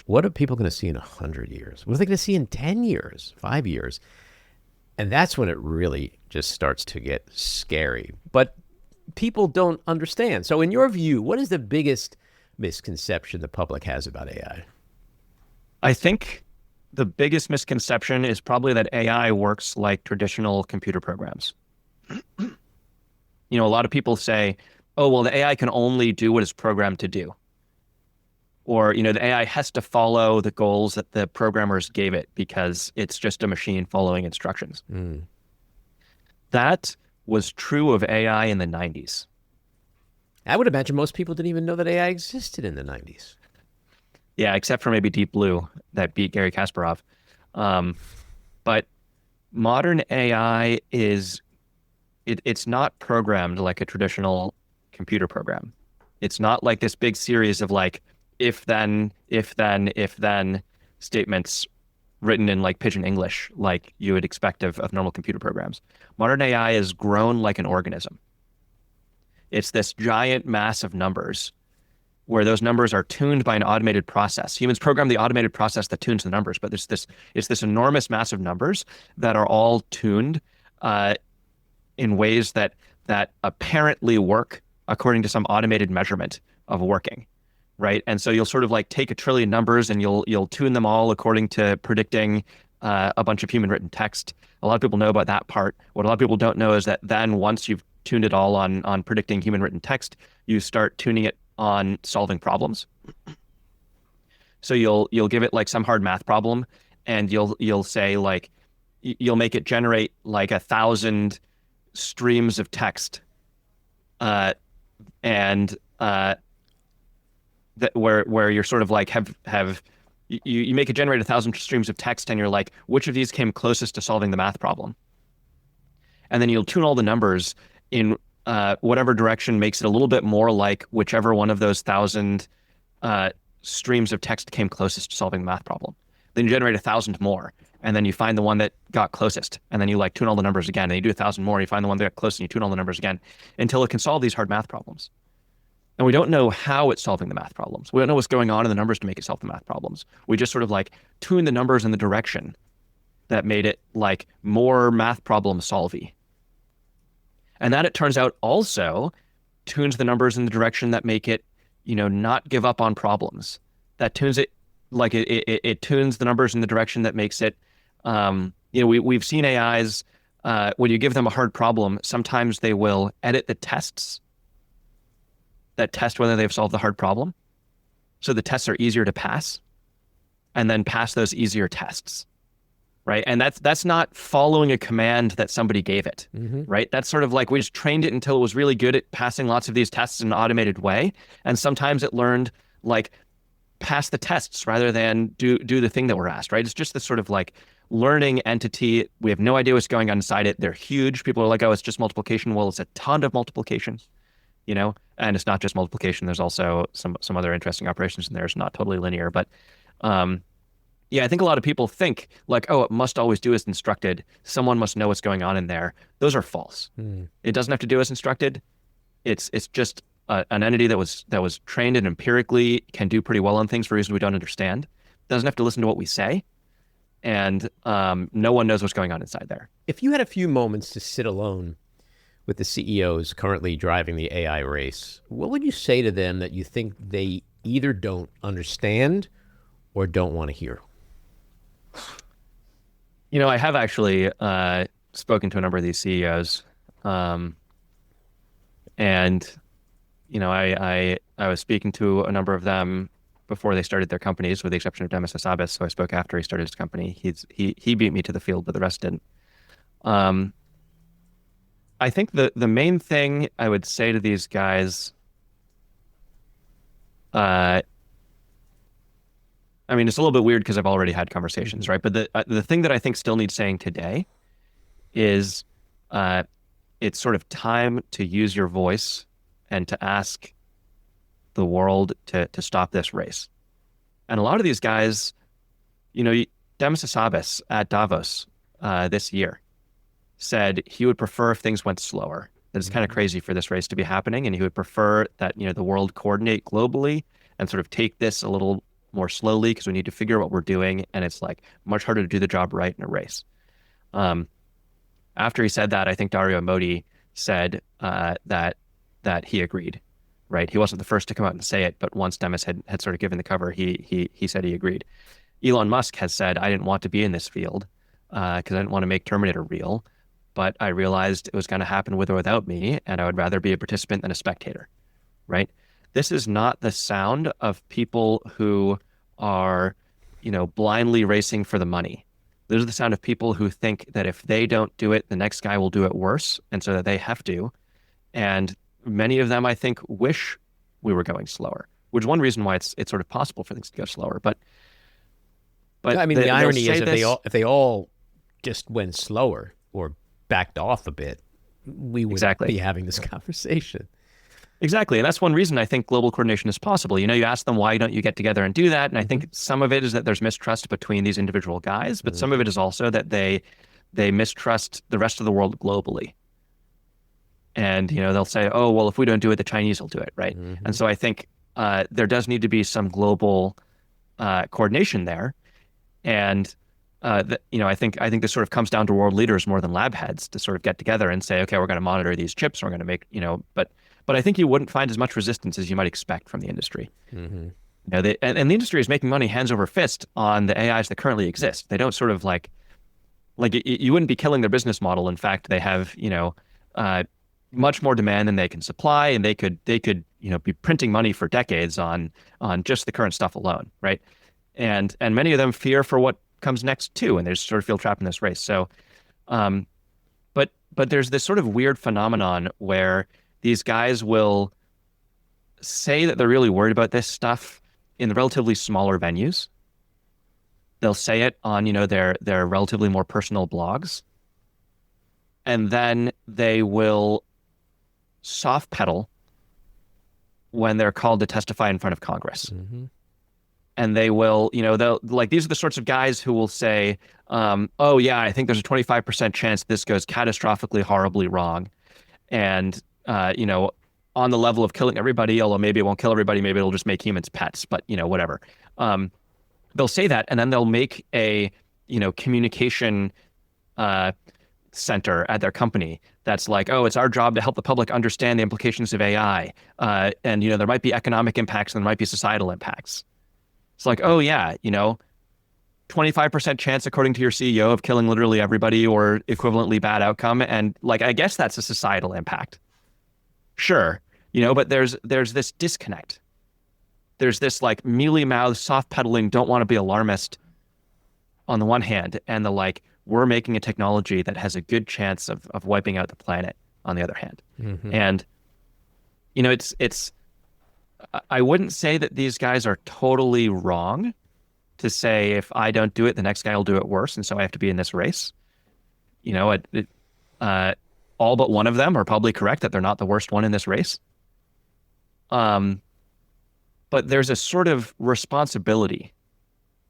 what are people going to see in 100 years? What are they going to see in 10 years, 5 years? And that's when it really just starts to get scary. But people don't understand. So in your view, what is the biggest misconception the public has about AI? I think the biggest misconception is probably that AI works like traditional computer programs. A lot of people say, oh, well, the AI can only do what it's programmed to do. Or, the AI has to follow the goals that the programmers gave it because it's just a machine following instructions. That was true of AI in the 90s. I would imagine most people didn't even know that AI existed in the 90s. Yeah, except for maybe Deep Blue that beat Garry Kasparov. But modern AI it's not programmed like a traditional computer program. It's not like this big series of like if then statements written in like pidgin English like you would expect of normal computer programs. Modern AI is grown like an organism. It's this giant mass of numbers where those numbers are tuned by an automated process. Humans program the automated process that tunes the numbers, but it's this enormous mass of numbers that are all tuned in ways that apparently work according to some automated measurement of working, right? And so you'll sort of like take a trillion numbers and you'll tune them all according to predicting a bunch of human written text. A lot of people know about that part. What a lot of people don't know is that then once you've tuned it all on predicting human written text, you start tuning it on solving problems. So you'll give it like some hard math problem, and you'll say like you'll make it generate like 1,000 streams of text, and that where you're sort of like you make it generate 1,000 streams of text, and you're like, which of these came closest to solving the math problem? And then you'll tune all the numbers in whatever direction makes it a little bit more like whichever one of those 1,000 streams of text came closest to solving the math problem. Then you generate 1,000 more, and then you find the one that got closest, and then you like tune all the numbers again, and you do 1,000 more, and you find the one that got close, and you tune all the numbers again until it can solve these hard math problems. And we don't know how it's solving the math problems. We don't know what's going on in the numbers to make it solve the math problems. We just sort of like tune the numbers in the direction that made it like more math problem solvy. And that, it turns out, also tunes the numbers in the direction that make it, not give up on problems. That tunes it like it tunes the numbers in the direction that makes it, we've seen AIs, when you give them a hard problem, sometimes they will edit the tests that test whether they've solved the hard problem. So the tests are easier to pass, and then pass those easier tests. Right. And that's not following a command that somebody gave it. Mm-hmm. Right. That's sort of like we just trained it until it was really good at passing lots of these tests in an automated way. And sometimes it learned like pass the tests rather than do the thing that we're asked. Right. It's just this sort of like learning entity. We have no idea what's going on inside it. They're huge. People are like, oh, it's just multiplication. Well, it's a ton of multiplication. and it's not just multiplication. There's also some other interesting operations in there. It's not totally linear, but yeah, I think a lot of people think like, oh, it must always do as instructed. Someone must know what's going on in there. Those are false. It doesn't have to do as instructed. It's just an entity that was trained and empirically can do pretty well on things for reasons we don't understand. Doesn't have to listen to what we say, and no one knows what's going on inside there. If you had a few moments to sit alone with the CEOs currently driving the AI race, what would you say to them that you think they either don't understand or don't want to hear? I have actually spoken to a number of these CEOs, and I was speaking to a number of them before they started their companies, with the exception of Demis Hassabis. So I spoke after he started his company. He beat me to the field, but the rest didn't. I think the main thing I would say to these guys, I mean, it's a little bit weird because I've already had conversations, right? But the thing that I think still needs saying today is it's sort of time to use your voice and to ask the world to stop this race. And a lot of these guys, Demis Hassabis at Davos this year said he would prefer if things went slower. That it's kind of crazy for this race to be happening, and he would prefer that the world coordinate globally and sort of take this a little more slowly because we need to figure out what we're doing, and it's like much harder to do the job right in a race. After he said that, I think Dario Modi said that he agreed, right? He wasn't the first to come out and say it, but once Demis had sort of given the cover, he said he agreed. Elon Musk has said, I didn't want to be in this field because I didn't want to make Terminator real, but I realized it was going to happen with or without me, and I would rather be a participant than a spectator, right? This is not the sound of people who are, blindly racing for the money. This is the sound of people who think that if they don't do it, the next guy will do it worse, and so that they have to. And many of them, I think, wish we were going slower, which is one reason why it's sort of possible for things to go slower. But I mean, the irony is if they all just went slower or backed off a bit, we would be having this conversation. Exactly. And that's one reason I think global coordination is possible. You ask them, why don't you get together and do that? And I think some of it is that there's mistrust between these individual guys, but some of it is also that they mistrust the rest of the world globally. And, they'll say, oh, well, if we don't do it, the Chinese will do it, right? And so I think there does need to be some global coordination there. And, I think this sort of comes down to world leaders more than lab heads to sort of get together and say, okay, we're going to monitor these chips. We're going to make, but I think you wouldn't find as much resistance as you might expect from the industry. And the industry is making money hands over fist on the AIs that currently exist. They don't sort of like you wouldn't be killing their business model. In fact, they have, much more demand than they can supply, and they could be printing money for decades on just the current stuff alone, right? And many of them fear for what comes next too, and they sort of feel trapped in this race. So, but there's this sort of weird phenomenon where these guys will say that they're really worried about this stuff in the relatively smaller venues. They'll say it on, their relatively more personal blogs. And then they will soft pedal when they're called to testify in front of Congress. And they will, they'll these are the sorts of guys who will say, oh yeah, I think there's a 25% chance this goes catastrophically horribly wrong. And, on the level of killing everybody, although maybe it won't kill everybody, maybe it'll just make humans pets, but, whatever. They'll say that, and then they'll make a, communication center at their company that's like, oh, it's our job to help the public understand the implications of AI. And, there might be economic impacts and there might be societal impacts. It's like, oh yeah, 25% chance, according to your CEO, of killing literally everybody or equivalently bad outcome. And I guess that's a societal impact. Sure. But there's this disconnect. There's this mealy-mouthed, soft pedaling, don't want to be alarmist on the one hand, and the we're making a technology that has a good chance of wiping out the planet on the other hand. And, it's I wouldn't say that these guys are totally wrong to say if I don't do it, the next guy will do it worse, and so I have to be in this race. All but one of them are probably correct that they're not the worst one in this race. But there's a sort of responsibility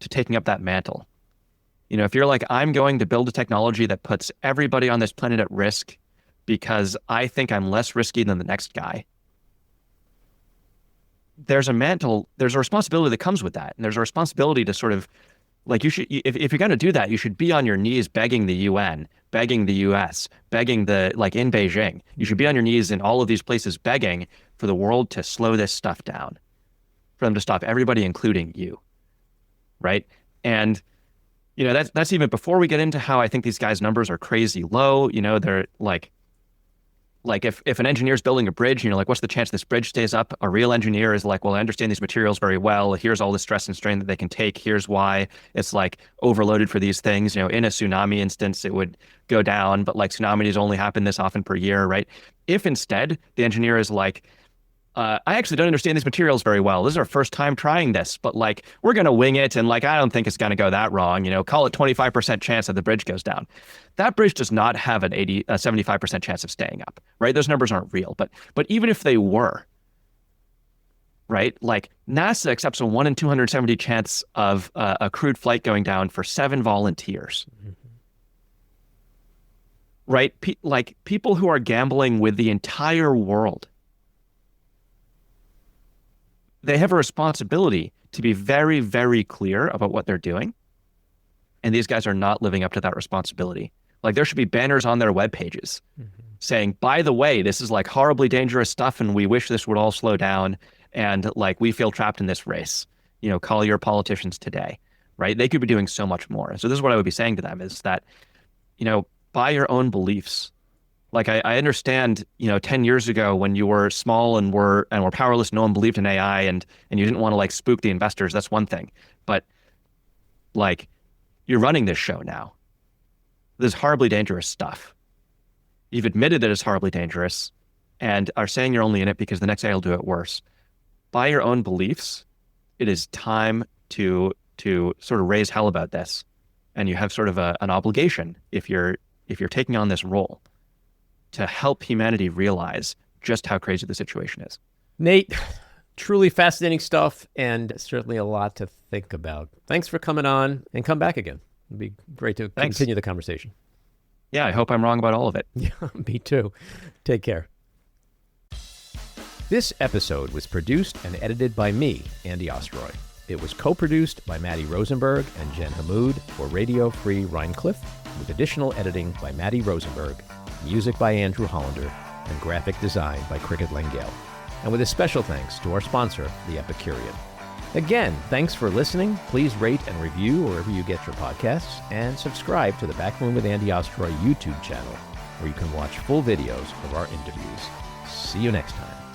to taking up that mantle. You know, if you're like, I'm going to build a technology that puts everybody on this planet at risk because I think I'm less risky than the next guy, there's a mantle, there's a responsibility that comes with that. And there's a responsibility to sort of, like, you should, if you're going to do that, you should be on your knees begging the UN, begging the US, begging like in Beijing. You should be on your knees in all of these places begging for the world to slow this stuff down, for them to stop everybody, including you, right? And, you know, that's even before we get into how I think these guys' numbers are crazy low. You know, they're like if an engineer is building a bridge, you know, like, what's the chance this bridge stays up? A real engineer is like, well, I understand these materials very well. Here's all the stress and strain that they can take. Here's why it's like overloaded for these things. You know, in a tsunami instance, it would go down, but like tsunamis only happen this often per year, right? If instead the engineer is like, I actually don't understand these materials very well. This is our first time trying this, but like, we're going to wing it. And like, I don't think it's going to go that wrong. You know, call it 25% chance that the bridge goes down. That bridge does not have an 75% chance of staying up, right? Those numbers aren't real, but even if they were, right? Like, NASA accepts a 1 in 270 chance of a crewed flight going down for 7 volunteers. Right? Like, people who are gambling with the entire world, they have a responsibility to be very, very clear about what they're doing. And these guys are not living up to that responsibility. Like, there should be banners on their web pages saying, by the way, this is like horribly dangerous stuff and we wish this would all slow down. And like, we feel trapped in this race. You know, call your politicians today, right? They could be doing so much more. So this is what I would be saying to them is that, you know, by your own beliefs. Like, I understand, you know, 10 years ago when you were small and were powerless, no one believed in AI and you didn't want to like spook the investors. That's one thing. But like, you're running this show now. This is horribly dangerous stuff. You've admitted that it's horribly dangerous and are saying you're only in it because the next guy will do it worse. By your own beliefs, it is time to sort of raise hell about this. And you have sort of an obligation if you're taking on this role, to help humanity realize just how crazy the situation is. Nate, truly fascinating stuff and certainly a lot to think about. Thanks for coming on, and come back again. It'd be great to continue the conversation. Yeah, I hope I'm wrong about all of it. Yeah, me too. Take care. This episode was produced and edited by me, Andy Ostroy. It was co-produced by Matty Rosenberg and Jen Hammoud for Radio Free Rhiniecliff, with additional editing by Matty Rosenberg, music by Andrew Hollander, and graphic design by Cricket Langale. And with a special thanks to our sponsor, The Epicurean. Again, thanks for listening. Please rate and review wherever you get your podcasts, and subscribe to the Backroom with Andy Ostroy YouTube channel, where you can watch full videos of our interviews. See you next time.